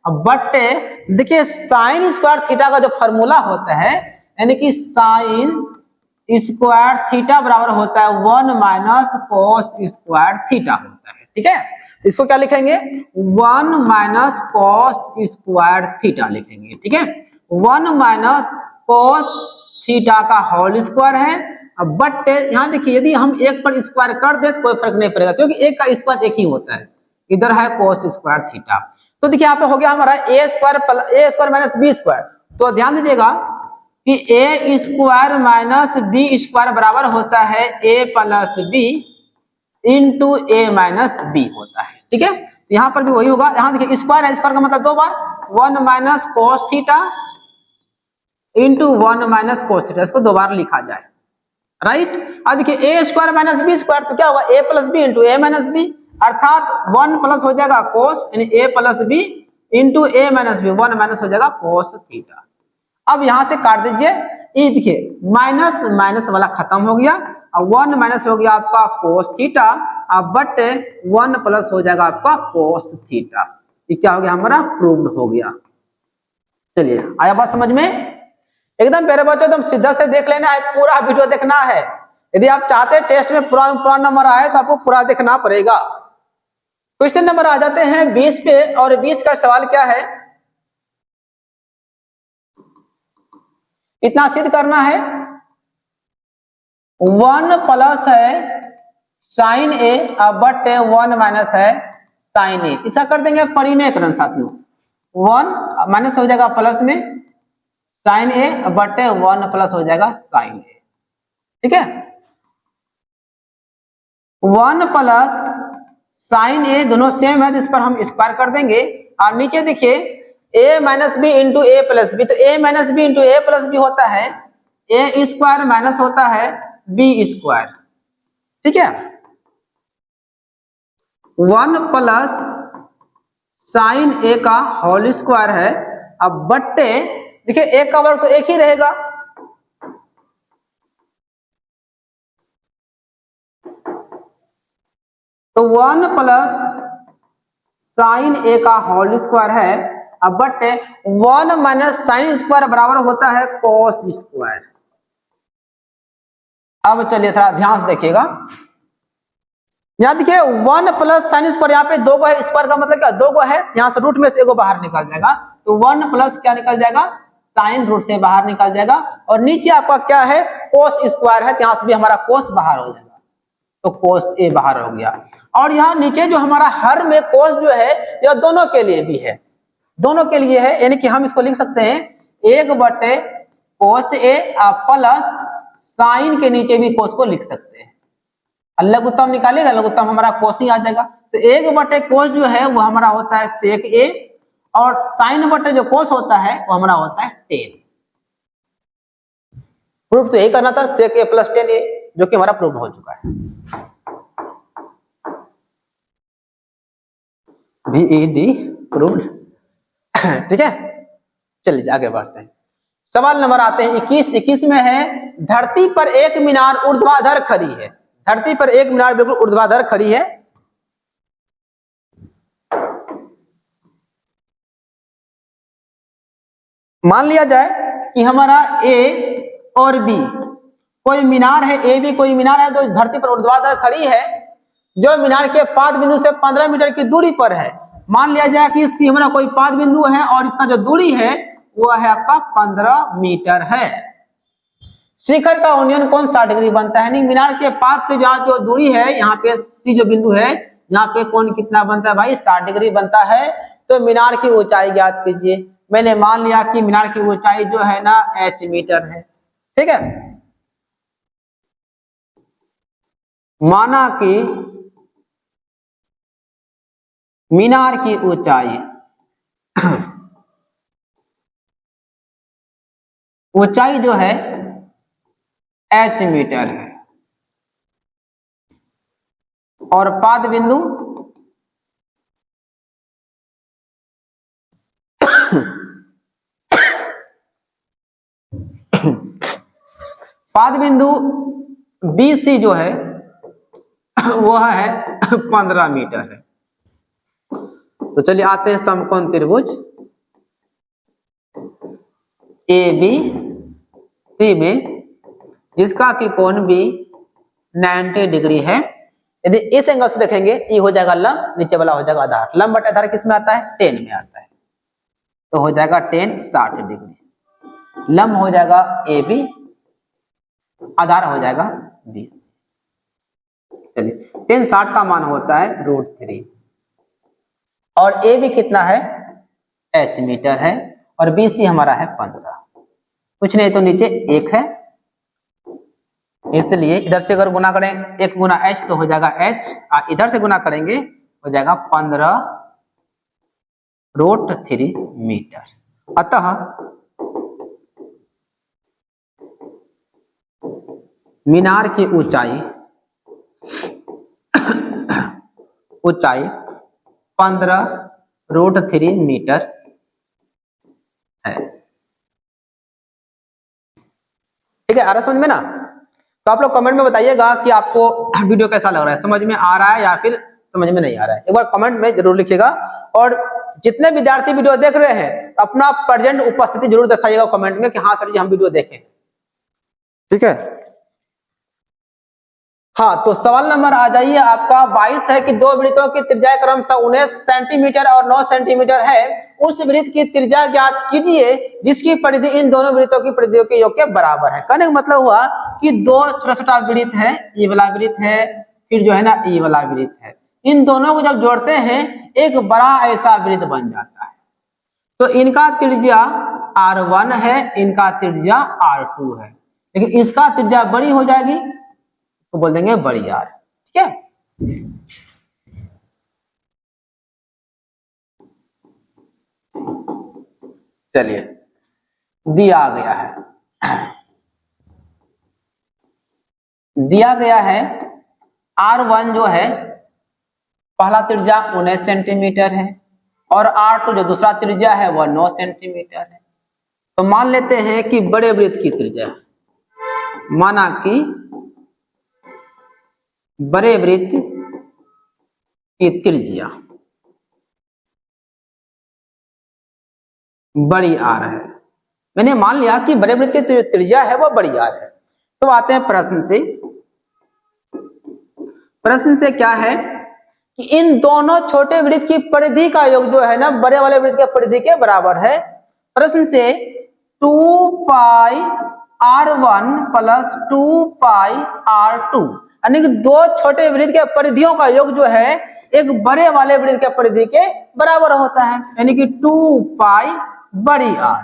अब बट्टे देखिए साइन स्क्वायर थीटा का जो फॉर्मूला होता है, यानी कि साइन स्क्वायर थीटा बराबर होता है 1 माइनस कोस स्क्वायर थीटा होता है, ठीक है। इसको क्या लिखेंगे 1 माइनस कोस स्क्वायर थीटा लिखेंगे, ठीक है। 1 माइनस कोस थीटा का होल स्क्वायर है, अब बट यहाँ देखिए यदि हम एक पर स्क्वायर कर दे तो कोई फर्क नहीं पड़ेगा, क्योंकि एक का स्क्वायर एक ही होता है, इधर है कोस स्क्वायर थीटा। तो देखिए यहाँ पे हो गया हमारा ए स्क्वायर माइनस बी स्क्वायर। तो ध्यान दीजिएगा कि ए स्क्वायर माइनस बी स्क्वायर बराबर होता है ए प्लस बी इंटू ए माइनस बी होता है, ठीक है। यहाँ पर भी वही होगा, यहाँ देखिए स्क्वायर है, स्क्वायर का मतलब 2 बार 1 minus cos theta into 1 minus cos theta, इसको 2 बार लिखा जाए, राइट। अब देखिए ए स्क्वायर माइनस बी स्क्वायर, तो क्या होगा ए प्लस बी इंटू ए माइनस बी, अर्थात 1 प्लस हो जाएगा कोस यानी ए प्लस बी इंटू ए माइनस बी, 1 माइनस हो जाएगा कोस थीटा। अब यहां से काट दीजिए, ये देखिए माइनस माइनस वाला खत्म हो गया, अब 1 माइनस हो गया आपका कोस थीटा, अब बट 1 प्लस हो जाएगा आपका कोस थीटा। ये क्या हो गया हमारा प्रूव्ड हो गया। चलिए आया बात समझ में, एकदम प्यारे बच्चों एकदम सीधा से देख लेना है, पूरा वीडियो देखना है, यदि आप चाहते हैं टेस्ट में पूरा नंबर आए तो आपको पूरा देखना पड़ेगा। क्वेश्चन नंबर आ जाते हैं 20 पे, और 20 का सवाल क्या है, इतना सिद्ध करना है 1 प्लस है साइन ए बट 1 माइनस है साइन ए। इसका कर देंगे परिमेयकरण साथियों, 1 माइनस हो जाएगा प्लस में साइन ए बट 1 प्लस हो जाएगा साइन ए। ठीक है, 1 प्लस साइन ए दोनों सेम है तो इस पर हम स्क्वायर कर देंगे। और नीचे देखिए a minus B into A plus B, तो a minus B into A plus B होता है a स्क्वायर माइनस होता है b स्क्वायर। ठीक है, 1 प्लस साइन ए का होल स्क्वायर है, अब बट्टे देखिए एक का वर्ग तो एक ही रहेगा, तो 1 प्लस साइन ए का होल स्क्वायर है, अब बट्टे 1 माइनस साइन स्क्वायर बराबर होता है कॉस स्क्वायर। अब चलिए थोड़ा ध्यान से देखिएगा, यहां देखिए 1 प्लस साइन स्क्वायर, यहाँ पे 2 को है, स्क्वायर का मतलब क्या 2 को है, यहां से रूट में से 1 बाहर निकल जाएगा, तो 1 प्लस क्या निकल जाएगा साइन रूट से बाहर निकल जाएगा, और नीचे आपका क्या है कोस स्क्वायर है, यहां से भी हमारा कोस बाहर हो जाएगा, तो कोस ए बाहर हो गया। और यहाँ नीचे जो हमारा हर में कोस जो है यह दोनों के लिए भी है, दोनों के लिए है, यानी कि हम इसको लिख सकते हैं 1 बटे कोस ए प्लस साइन के नीचे भी कोस को लिख सकते हैं। लघुत्तम निकालेगा, लघुत्तम हमारा कोस ही आ जाएगा, तो 1 बटे कोस जो है वो हमारा होता है सेक ए, और साइन बटे जो कोस होता है वो हमारा होता है टेन। प्रूफ से यही करना था, सेक ए प्लस टेन ए, जो कि हमारा प्रूफ हो चुका है। VED proved. ठीक है, चलिए आगे बढ़ते हैं। सवाल नंबर आते हैं 21। 21 में है धरती पर एक मीनार ऊर्ध्वाधर खड़ी है, धरती पर एक मीनार बिल्कुल ऊर्ध्वाधर खड़ी है, मान लिया जाए कि हमारा A और B कोई मीनार है, A B कोई मीनार है जो धरती पर ऊर्ध्वाधर खड़ी है, जो मीनार के पाद बिंदु से 15 मीटर की दूरी पर है। मान लिया जाए कि C हमारा कोई पाद बिंदु है और इसका जो दूरी है वो है आपका 15 मीटर है। शिखर का उन्नयन कोण 60 डिग्री बनता है, यानी मीनार के पाद से जहाँ जो दूरी है, यहाँ पे C जो बिंदु है, यहाँ पे कोण कितना बनता है भाई 60 डिग्री बनता है। तो मीनार की ऊंचाई ज्ञात कीजिए। मैंने मान लिया कि मीनार की ऊंचाई जो है ना h मीटर है। ठीक है, माना कि मीनार की ऊंचाई ऊंचाई जो है h मीटर है, और पाद बिंदु पाद बिंदु BC जो है वह है 15 मीटर है। तो चलिए आते हैं समकोण त्रिभुज ABC में, जिसका कि कोण भी 90 डिग्री है। यदि इस एंगल से देखेंगे ये हो जाएगा लंब, नीचे वाला हो जाएगा आधार। लंब बटे आधार किस में आता है 10 में आता है, तो हो जाएगा 10 60 डिग्री। लंब हो जाएगा AB, आधार हो जाएगा BC। चलिए 10 60 का मान होता है √3, और AB कितना है h मीटर है, और BC हमारा है 15। कुछ नहीं तो नीचे 1 है, इसलिए इधर से अगर गुना करें 1 गुना h तो हो जाएगा h, और इधर से गुना करेंगे हो जाएगा 15 √3 मीटर। अतः मीनार की ऊंचाई 15 √3 मीटर है। ठीक है, आ रहा समझ में ना? तो आप लोग कमेंट में बताइएगा कि आपको वीडियो कैसा लग रहा है, समझ में आ रहा है या फिर समझ में नहीं आ रहा है। एक बार कमेंट में जरूर लिखिएगा, और जितने विद्यार्थी वीडियो देख रहे हैं अपना प्रेजेंट उपस्थिति जरूर दर्शाइएगा कमेंट में कि हाँ सर जी हम वीडियो देखें। ठीक है। हाँ, तो सवाल नंबर आ जाइए आपका 22 है कि दो वृत्तों की त्रिज्या क्रमशः 19 सेंटीमीटर और 9 सेंटीमीटर है, उस वृत्त की त्रिज्या ज्ञात कीजिए जिसकी परिधि इन दोनों वृत्तों की परिधियों के योग के बराबर है। कहने का मतलब हुआ कि दो छोटा छोटा वृत्त है, ये वाला वृत्त है, फिर जो है ना ये वाला वृत्त है, इन दोनों को जब जोड़ते हैं एक बड़ा ऐसा वृत्त बन जाता है। तो इनका त्रिज्या R1 है, इनका त्रिज्या R2 है, लेकिन इसका त्रिज्या बड़ी हो जाएगी, तो बोल देंगे बड़ी आर। ठीक है, चलिए दिया गया है R1 जो है पहला त्रिज्या 19 सेंटीमीटर है और R2 जो दूसरा त्रिज्या है वह 9 सेंटीमीटर है। तो मान लेते हैं कि बड़े वृत्त की त्रिज्या, माना कि बड़े वृत्त की त्रिज्या बड़ी आर है। मैंने मान लिया कि बड़े वृत्त की त्रिज्या है वह बड़ी आर है। तो आते हैं प्रश्न से। प्रश्न से क्या है कि इन दोनों छोटे वृत्त की परिधि का योग जो है ना बड़े वाले वृत्त के परिधि के बराबर है। प्रश्न से 2 पाई R1 प्लस 2 पाई R2 यानी कि दो छोटे वृत्त के परिधियों का योग जो है एक बड़े वाले वृत्त के परिधि के बराबर होता है, यानी कि 2 पाई बड़ी आर।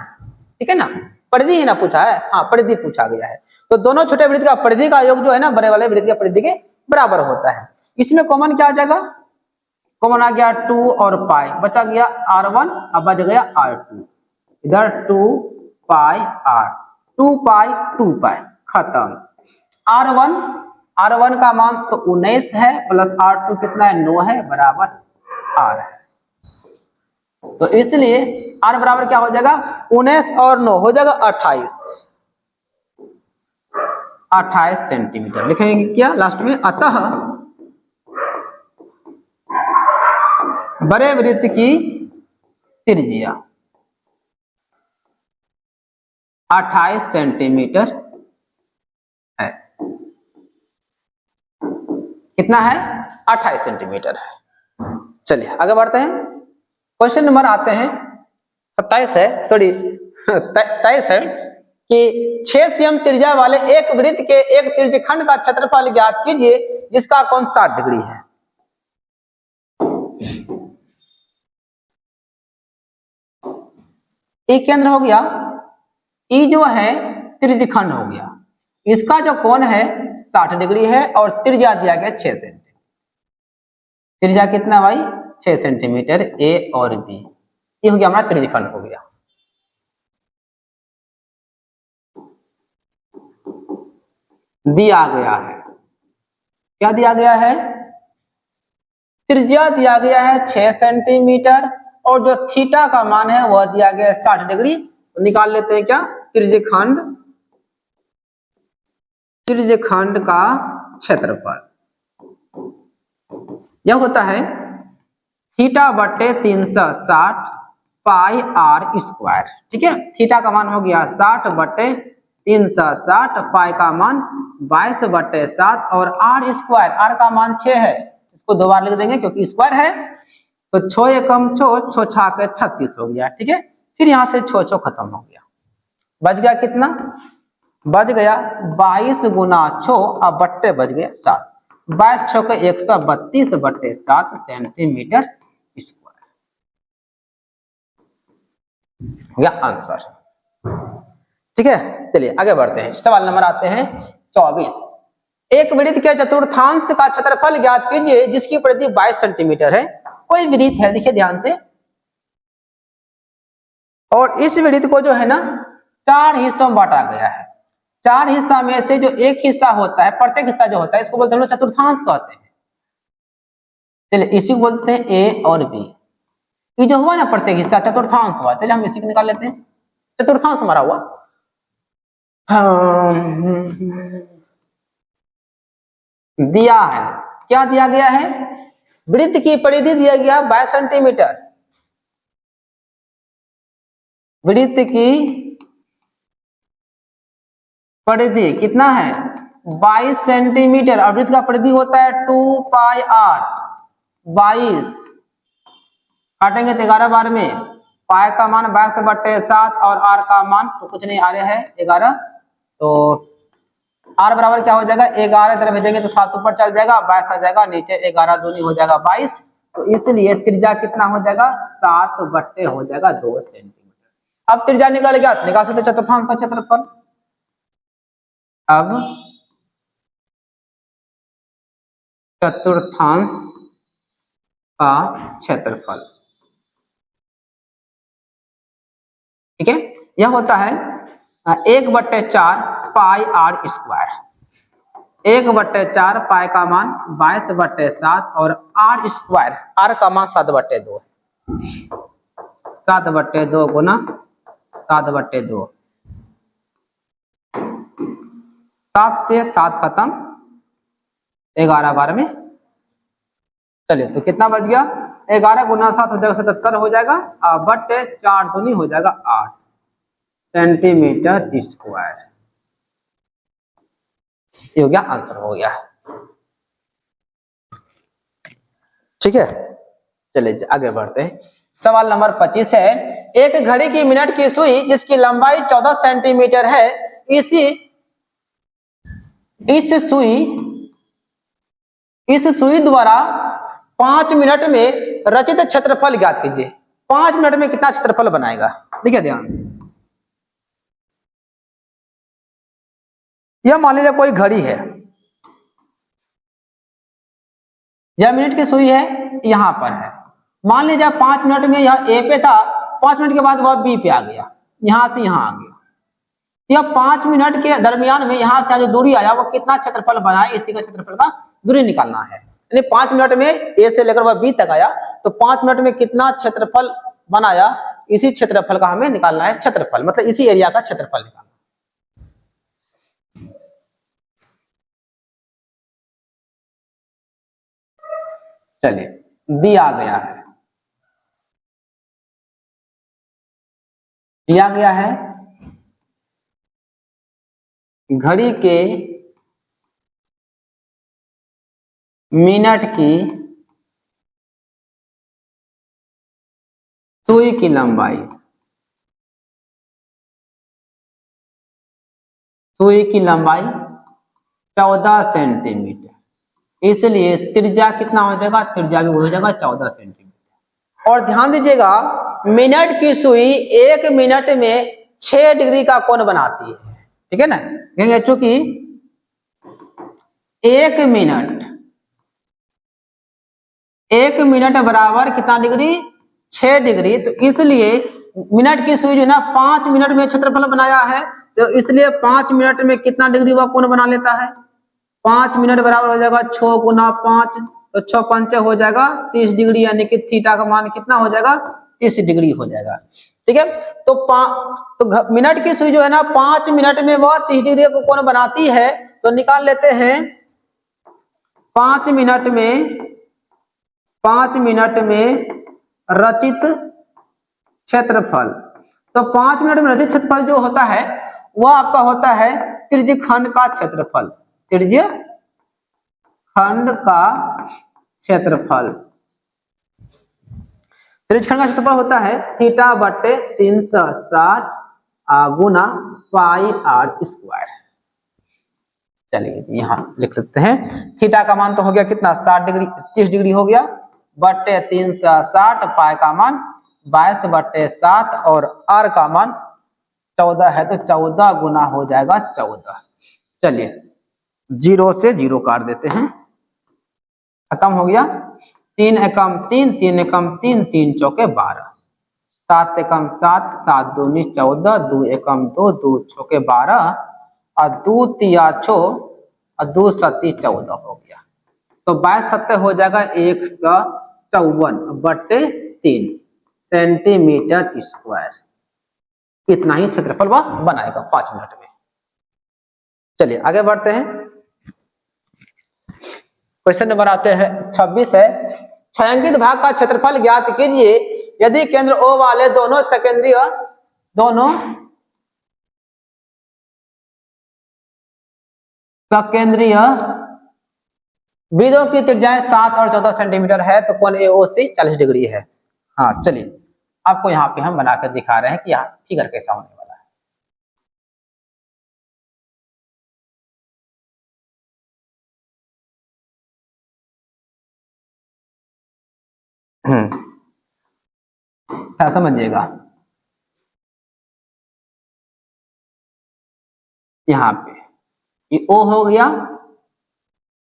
ठीक है ना, परिधि ही ना पूछा है, हाँ परिधि पूछा गया है। तो दोनों छोटे वृत्त का परिधि का योग जो है ना बड़े वाले वृत्त के परिधि के बराबर होता है। इसमें कॉमन क्या आ जाएगा, कॉमन आ गया 2 और पाई, बचा गया R1 अब बच गया R2, इधर 2 पाई R, 2 पाई 2 पाई खत्म। R1 का मान तो 19 है प्लस R2 कितना है 9 है बराबर R है। तो इसलिए R बराबर क्या हो जाएगा 19 और 9 हो जाएगा 28 सेंटीमीटर लिखेंगे क्या लास्ट में। अतः बड़े वृत्त की त्रिज्या 28 सेंटीमीटर है। कितना है 28 सेंटीमीटर है। चलिए आगे बढ़ते हैं। क्वेश्चन नंबर आते हैं 27 है, सॉरी 23 है कि 6 cm त्रिज्या वाले एक वृत्त के एक त्रिज्यखंड का क्षेत्रफल ज्ञात कीजिए जिसका कोण 60 डिग्री है। ई केंद्र हो गया, ई जो है त्रिज्यखंड हो गया, इसका जो कोण है 60 डिग्री है और त्रिज्या दिया गया 6 सेंटीमीटर। त्रिज्या कितना भाई 6 सेंटीमीटर ए और बी, ये हो गया हमारा त्रिज्यखंड हो गया। दिया गया है, क्या दिया गया है, त्रिज्या दिया गया है 6 सेंटीमीटर और जो थीटा का मान है वह दिया गया है 60 डिग्री। तो निकाल लेते हैं क्या, त्रिज्यखंड का क्षेत्रफल यह होता है थीटा बटे 360 पाई आर स्क्वायर। ठीक है, थीटा का मान हो गया 60 बटे 360, पाई का मान 22 बटे 7 और आर स्क्वायर, आर का मान 6 है, इसको दो बार लिख देंगे क्योंकि स्क्वायर है। तो 6 एकम 6 छाके 36 हो गया। ठीक है, फिर यहाँ से 6 खत्म हो गया, बच गया कितना, बच गया 22 गुना 6 अब बट्टे बच गया 7, 22 6 के 132 बटे 7 सेंटीमीटर स्क्वायर हो गया आंसर। ठीक है, चलिए आगे बढ़ते हैं। सवाल नंबर आते हैं 24। एक वृत्त के चतुर्थांश का क्षेत्रफल ज्ञात कीजिए जिसकी परिधि 22 सेंटीमीटर है। कोई वृत्त है, देखिए ध्यान से, और इस वृत्त को जो है ना 4 हिस्सों में बांटा गया है। 4 हिस्सा में से जो एक हिस्सा होता है, प्रत्येक हिस्सा जो होता है इसको बोलते हैं चतुर्थांश कहते हैं। चलिए इसी को बोलते हैं ए और बी। ये जो हुआ ना प्रत्येक हिस्सा चतुर्थांश हुआ, चलिए हम इसी को निकाल लेते हैं, चतुर्थांश हमारा हुआ। दिया है, क्या दिया गया है, वृत्त की परिधि दिया गया 22 सेंटीमीटर, वृत्त की परिधि कितना है 22 सेंटीमीटर और वृत्त का परिधि होता है 2 पाई आर। 22 काटेंगे तो 11 बार में, पाई का मान 22/7 और आर का मान तो कुछ नहीं, आ रहा है 11। तो आर बराबर क्या हो जाएगा, 11 इधर भेजेंगे तो 7 ऊपर चल जाएगा, 22 आ जाएगा नीचे, 11 दूनी हो जाएगा 22। तो इसलिए त्रिज्या कितना हो जाएगा, 7 हो जाएगा 2 सेंटीमीटर। अब त्रिज्या निकल गया, निकाल सकते चतुर्थांश का क्षेत्रफल। अब चतुर्थांश का क्षेत्रफल, ठीक है, यह होता है 1/4 पाई आर स्क्वायर। 1/4 पाई का मान 22/7 और आर स्क्वायर, आर का मान 7/2, 7/2 गुना 7/2, 7 से 7 खत्म, 11 बार में। चलिए तो कितना बच गया, 11 गुना 7 हो जाएगा 77 हो जाएगा, बटे 4 दूनी हो जाएगा 8 सेंटीमीटर स्क्वायर। ये हो गया, आंसर हो गया, ठीक है। चलिए आगे बढ़ते हैं। सवाल नंबर 25 है, एक घड़ी की मिनट की सुई जिसकी लंबाई 14 सेंटीमीटर है, इस सुई द्वारा 5 मिनट में रचित क्षेत्रफल ज्ञात कीजिए। 5 मिनट में कितना क्षेत्रफल बनाएगा, देखिए ध्यान से। यह मान लीजिए कोई घड़ी है, यह मिनट की सुई है, यहां पर है। मान लीजिए 5 मिनट में यह ए पे था, 5 मिनट के बाद वह बी पे आ गया, यहां से यहां आ गया। यह 5 मिनट के दरमियान में यहां से जो दूरी आया वो कितना क्षेत्रफल बनाए, इसी का क्षेत्रफल का दूरी निकालना है। यानी 5 मिनट में ए से लेकर वह बी तक आया, तो 5 मिनट में कितना क्षेत्रफल बनाया, इसी क्षेत्रफल का हमें निकालना है क्षेत्रफल, मतलब इसी एरिया का क्षेत्रफल निकालना। चलिए दिया गया है, दिया गया है घड़ी के मिनट की सुई की लंबाई, सुई की लंबाई 14 सेंटीमीटर, इसलिए त्रिज्या कितना हो जाएगा, त्रिज्या भी हो जाएगा 14 सेंटीमीटर। और ध्यान दीजिएगा, मिनट की सुई 1 मिनट में 6 डिग्री का कोण बनाती है, ठीक है ना। चूंकि 1 मिनट बराबर कितना डिग्री, 6 डिग्री, तो इसलिए मिनट की सुई जो है ना 5 मिनट में क्षेत्रफल बनाया है, तो इसलिए 5 मिनट में कितना डिग्री वह कोण बना लेता है, 5 मिनट बराबर हो जाएगा 6 गुना 5, तो 6 पंचे हो जाएगा 30 डिग्री, यानी कि थीटा का मान कितना हो जाएगा, 30 डिग्री हो जाएगा, ठीक है। तो मिनट की सुई जो है ना 5 मिनट में वह 30 डिग्री का कोण बनाती है, तो निकाल लेते हैं 5 मिनट में रचित क्षेत्रफल। तो 5 मिनट में रचित क्षेत्रफल जो होता है वह आपका होता है त्रिज्यखंड का क्षेत्रफल, त्रिज्यखंड का क्षेत्रफल। त्रिज्यखंड का क्षेत्रफल होता है थीटा बटे 360 गुना पाई आर स्क्वायर। चलिए यहाँ लिख सकते हैं, थीटा का मान तो हो गया कितना 60 डिग्री, 30 डिग्री हो गया, बटे 360, पाई का मान 22/7 और आर का मान 14 है, तो 14 गुना हो जाएगा 14। चलिए 0 से 0 काट देते हैं, खत्म हो गया। 3 एकम 3, 3 एकम 3, 3 चौके 12, 7 एकम 7, 7 दूनी 14, 2 एकम 2, 2 चौके 12 और 2 तिया 6 और 2 सती 14 हो गया। तो 22 हो जाएगा 154/3 सेंटीमीटर स्क्वायर। इतना ही क्षेत्रफल वह बनाएगा 5 मिनट में। चलिए आगे बढ़ते हैं, क्वेश्चन नंबर आते हैं 26 है, छायांकित भाग का क्षेत्रफल ज्ञात कीजिए यदि केंद्र O वाले दोनों सेकेंद्रीय सकेंद्रीय वृत्तों की त्रिज्याएं 7 और 14 सेंटीमीटर है तो कोण AOC 40 डिग्री है। हाँ चलिए आपको यहाँ पे हम बनाकर दिखा रहे हैं कि यहाँ फिगर कैसा होने वाला है। क्या समझिएगा, यहाँ पे ये O हो गया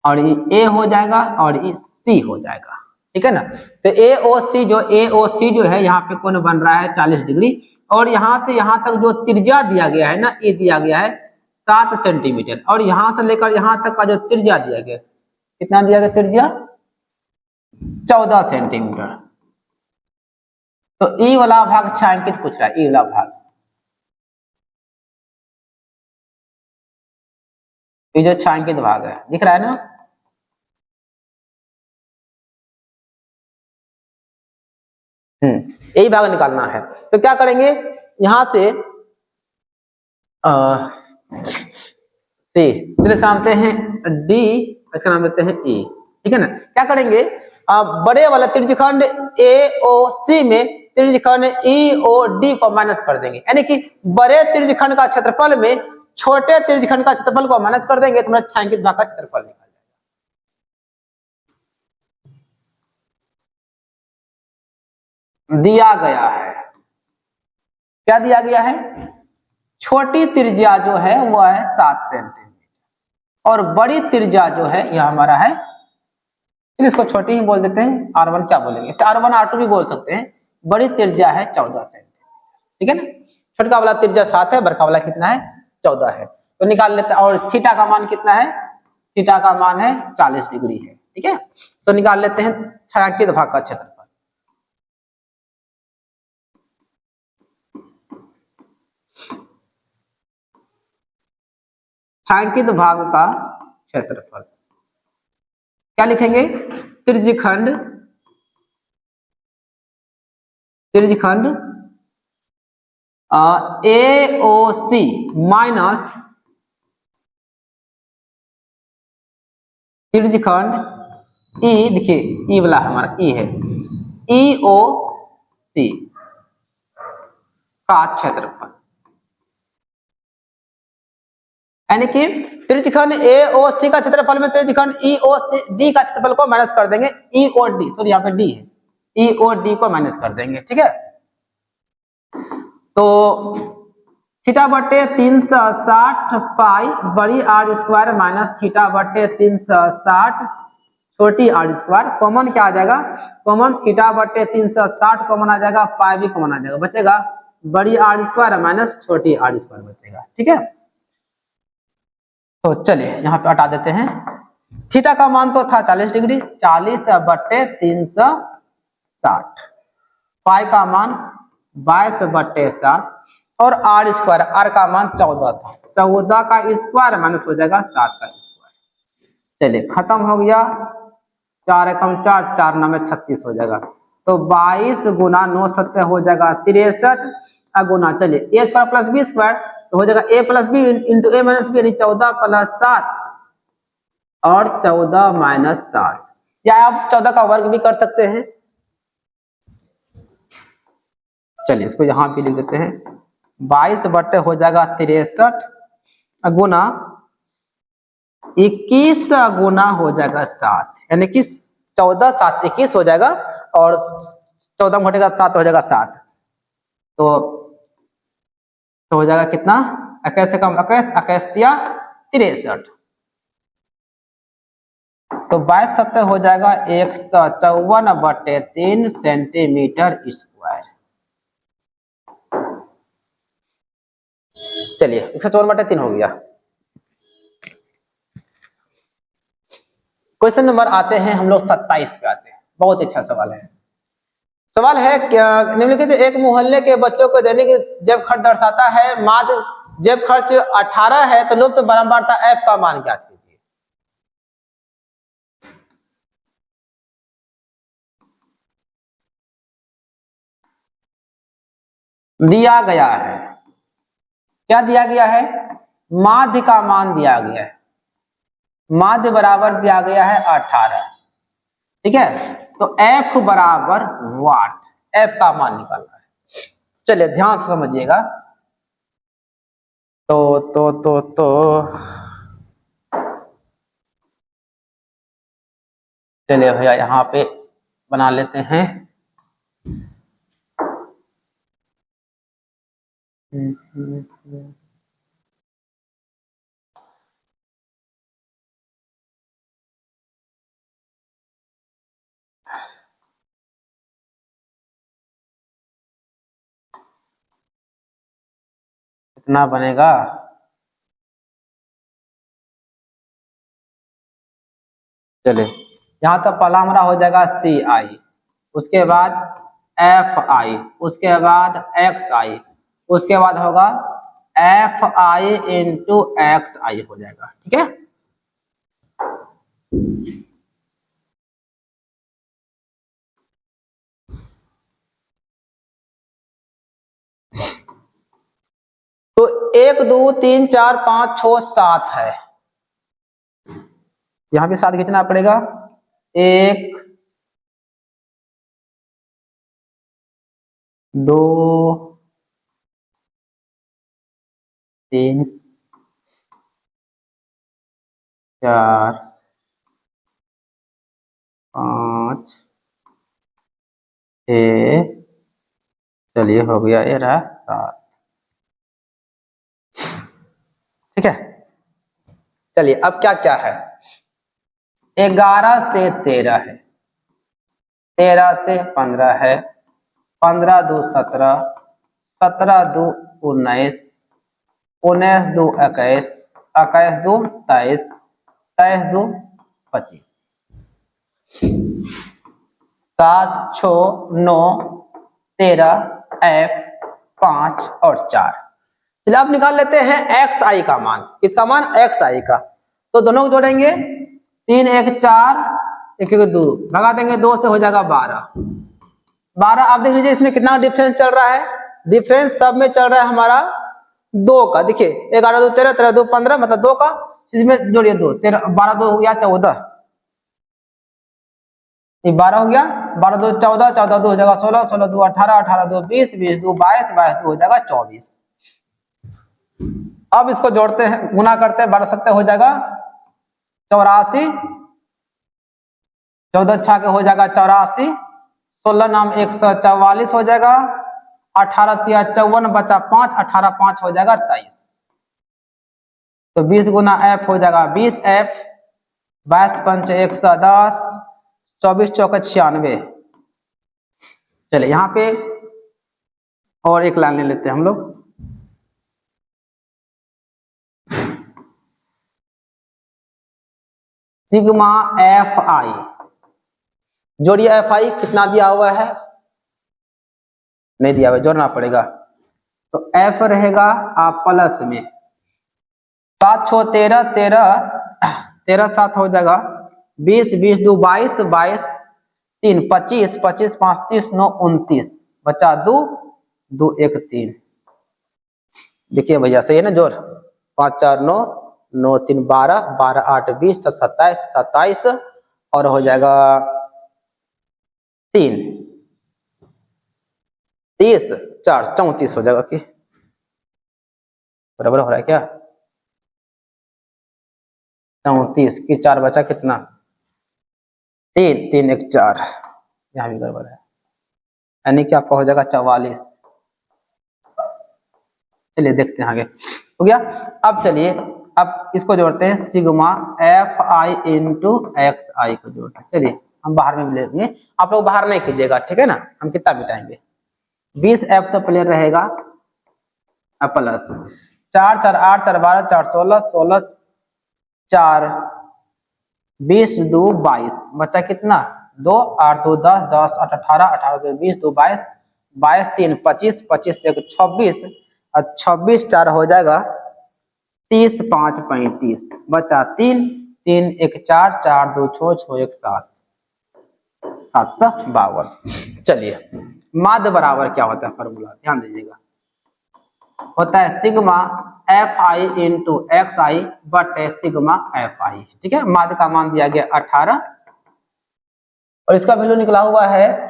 और ये A हो जाएगा और ये C हो जाएगा, ठीक है ना। तो AOC जो है यहाँ पे कोण बन रहा है 40 डिग्री और यहाँ से यहाँ तक जो त्रिज्या दिया गया है ना, ये दिया गया है 7 सेंटीमीटर और यहाँ से लेकर यहाँ तक का जो त्रिज्या दिया गया, कितना दिया गया त्रिज्या 14 सेंटीमीटर। तो ई वाला भाग छायांकित पूछ रहा है, ई वाला भाग, ये जो छायांकित भाग है दिख रहा है ना, यही भाग निकालना है। तो क्या करेंगे यहां से सी, चलिए इसका नाम देते हैं डी, इसका नाम देते हैं ई, ठीक है ना। क्या करेंगे बड़े वाला त्रिज्यखंड AOC में त्रिज्यखंड EOD को माइनस कर देंगे, यानी कि बड़े त्रिज्यखंड का क्षेत्रफल में छोटे त्रिज्यखंड का क्षेत्रफल को माइनस कर देंगे तो हमारा छायांकित भाग का क्षेत्रफल निकल दिया गया है। क्या दिया गया है, छोटी त्रिज्या जो है वो है 7 सेंटीमीटर और बड़ी त्रिज्या जो है यह हमारा है, इसको छोटी ही बोल देते हैं, R1 क्या बोलेंगे, R1 R2 भी बोल सकते हैं। बड़ी त्रिज्या है 14 सेंटीमीटर, ठीक है ना। छोटका वाला त्रिज्या 7 है, बड़का वाला कितना है 14 है। तो निकाल लेते हैं। और थीटा का मान कितना है, थीटा का मान है 40 डिग्री है, ठीक है। तो निकाल लेते हैं छायांकित भाग का क्षेत्रफल। छायांकित भाग का क्षेत्रफल क्या लिखेंगे, त्रिज्यखंड AOC माइनस त्रिज्यखंड E, देखिए E वाला हमारा E है, EOC का क्षेत्रफल, यानी कि त्रिज्यखंड AOC का क्षेत्रफल में त्रिज्यखंड EOD का क्षेत्रफल को माइनस कर देंगे, EOD सॉरी यहाँ पे D है, EOD को माइनस कर देंगे, ठीक है। तो थीटा बटे 360 पाई बड़ी R² माइनस थीटा बटे 360 छोटी R², कॉमन क्या आ जाएगा, कॉमन थीटा बटे 360 कॉमन आ जाएगा, पाई भी कॉमन आ जाएगा, बचेगा बड़ी R² माइनस छोटी R² बचेगा, ठीक है। तो चलिए यहाँ पे हटा देते हैं। थीटा का मान तो था 40 डिग्री, 40 बटे 360, पाई का मान 22 बटे 7 और R² का मान 14 था, 14 का स्क्वायर माइनस हो जाएगा 7 का स्क्वायर। चलिए खत्म हो गया, 4 एकम 4, 4 9 में 36 हो जाएगा। तो 22 गुना 9 7 हो जाएगा 63 गुना, चलिए A² प्लस B² तो हो जाएगा A plus B into A minus B, यानी 14 प्लस 7 और 14 माइनस 7, या आप 14 का वर्ग भी कर सकते हैं। चलिए इसको यहाँ पे लिख देते हैं, 22 बटे हो जाएगा 63 गुना 21 गुना हो जाएगा 7, यानी कि 14 7 21 हो जाएगा और 14 घटेगा 7 हो जाएगा 7, तो हो जाएगा कितना 21 से कम 21, 21 या 63, तो 22 7 हो जाएगा 154 बटे 3 सेंटीमीटर स्क्वायर। चलिए 154 बटे 3 हो गया। क्वेश्चन नंबर आते हैं हम लोग 27 पे आते हैं, बहुत अच्छा सवाल है। सवाल है क्या, निम्नलिखित एक मोहल्ले के बच्चों को दैनिक जेब खर्च दर्शाता है, माध्य जेब खर्च 18 है तो लुप्त बारंबारता F का मान ज्ञात कीजिए। दिया गया है, क्या दिया गया है, माध्य का मान दिया गया है, माध्य बराबर दिया गया है 18, ठीक है। तो F बराबर वाट, F का मान निकालना है। चलिए ध्यान से समझिएगा। तो चलिए भैया यहाँ पे बना लेते हैं। कितना बनेगा? चलिए यहाँ तो पहला हमारा हो जाएगा CI, उसके बाद FI, उसके बाद XI, उसके बाद होगा FI इंटू XI हो जाएगा, ठीक है। तो 1 2 3 4 5 6 7 है, यहां भी 7 खींचना पड़ेगा। 1 2 3 4 5 6, चलिए हो गया, ये रहा 7, ठीक है। चलिए अब क्या क्या है, 11 से 13 है, 13 से 15 है, 15 2 17, 17 2 19, 19 2 21, 21 2 23, 23 2 25, 7 6 9 13 1 5 और 4। चलिए आप निकाल लेते हैं XI का मान। किसका मान? XI का। तो दोनों को जोड़ेंगे, 3 1 4 1 1 2, भगा देंगे 2 से, हो जाएगा 12। 12 आप देख लीजिए इसमें कितना डिफरेंस चल रहा है। डिफरेंस सब में चल रहा है हमारा 2 का। देखिए 11 2 13, 13 2 15, मतलब 2 का, इसमें जोड़िए 2, 13 12 2 हो गया 14, 12 हो गया, 12 2 14, 14 2 हो जाएगा 16, 16 2 18, 18 2 20, 20 2 22, 22 2 हो जाएगा 24। अब इसको जोड़ते हैं, गुना करते हैं, 12 7 हो जाएगा 84, 14 6 के हो जाएगा 84, 16 नाम 144 हो जाएगा, 18 3 54 बचा 5, 18 5 हो जाएगा 23। तो 20 गुना F हो जाएगा 20F, 22 पंच 110, 24 चौके 96। चलिए यहाँ पे और एक लाइन ले लेते हैं हम लोग। सिग्मा FI, जोड़िए FI कितना दिया हुआ है, नहीं दिया हुआ, जोड़ना पड़ेगा। तो F रहेगा आप प्लस में 7 6 13, 13 7 हो जाएगा 20, 20 2 22, 22 3 25, 25 5 30 9 29, बचा 2 2 1 3। देखिए भैया सही है ना, जोड़ 5 4 9, 9 3 12, 12 8 20, 27 27 और हो जाएगा 3 30 4 34 हो जाएगा। कि बराबर हो रहा है क्या? 34 की 4 बचा कितना? 3 3 1 4, यहाँ भी गड़बड़ है, यानी कि आपका हो जाएगा 44। चलिए देखते हैं आगे, हो गया। अब चलिए अब इसको जोड़ते हैं, सिग्मा FI इंटू XI को जोड़ते हैं। चलिए हम बाहर में लेंगे, आप लोग बाहर नहीं कीजिएगा, ठीक है ना, हम कितना बिटाएंगे। 20F तो प्लेयर रहेगा प्लस 4 4 8 4 12 4 16, 16 4 20 2 22, बचा कितना? 2 8 2 10, 10 8 18, 18 2 20, 2 22, 22 3 25, 25 1 26 और 26 4 हो जाएगा 30 5 35, बचा 3 3 1 4, 4 2 6 6 1 7, 752। चलिए माध्य बराबर क्या होता है, फॉर्मूला ध्यान दीजिएगा, होता है sigma F I into X I बटे सिग्मा एफ आई। ठीक है, माध्य का मान दिया गया 18 और इसका वैल्यू निकला हुआ है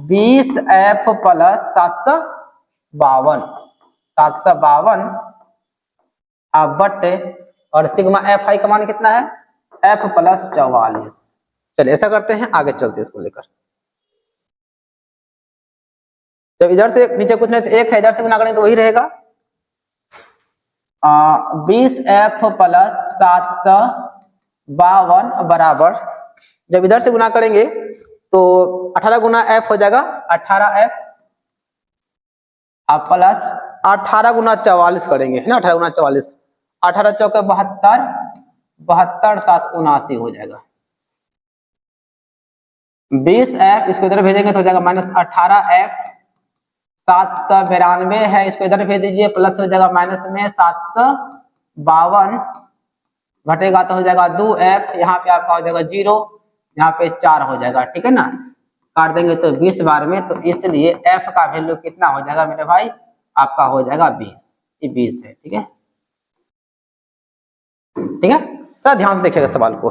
20 एफ प्लस 752 बटे और सिग्मा एफ आई का मान कितना है एफ प्लस 44। चलिए ऐसा करते हैं, आगे चलते हैं इसको लेकर। जब इधर से नीचे कुछ नहीं तो एक है, इधर से गुना करेंगे तो वही रहेगा 20 एफ प्लस 752 बराबर, जब इधर से गुना करेंगे तो 18 गुना एफ हो जाएगा 18 एफ आप प्लस 18 गुना 44 करेंगे, है ना, 18 गुना 44, 18 चौके 72, 72 7 79 हो जाएगा। 20 एफ इसको इधर भेजेंगे तो हो जाएगा माइनस 18 एफ, 792 है इसको इधर भेज दीजिए, प्लस हो जाएगा माइनस में 752 घटेगा तो हो जाएगा 2 एफ, यहाँ पे आपका हो जाएगा 0, यहाँ पे 4 हो जाएगा। ठीक है ना, काट देंगे तो 20 बार में, तो इसलिए एफ का वैल्यू कितना हो जाएगा मेरे भाई, आपका हो जाएगा 20, ये 20 है। ठीक है, ठीक है, तो ध्यान से देखिएगा सवाल को।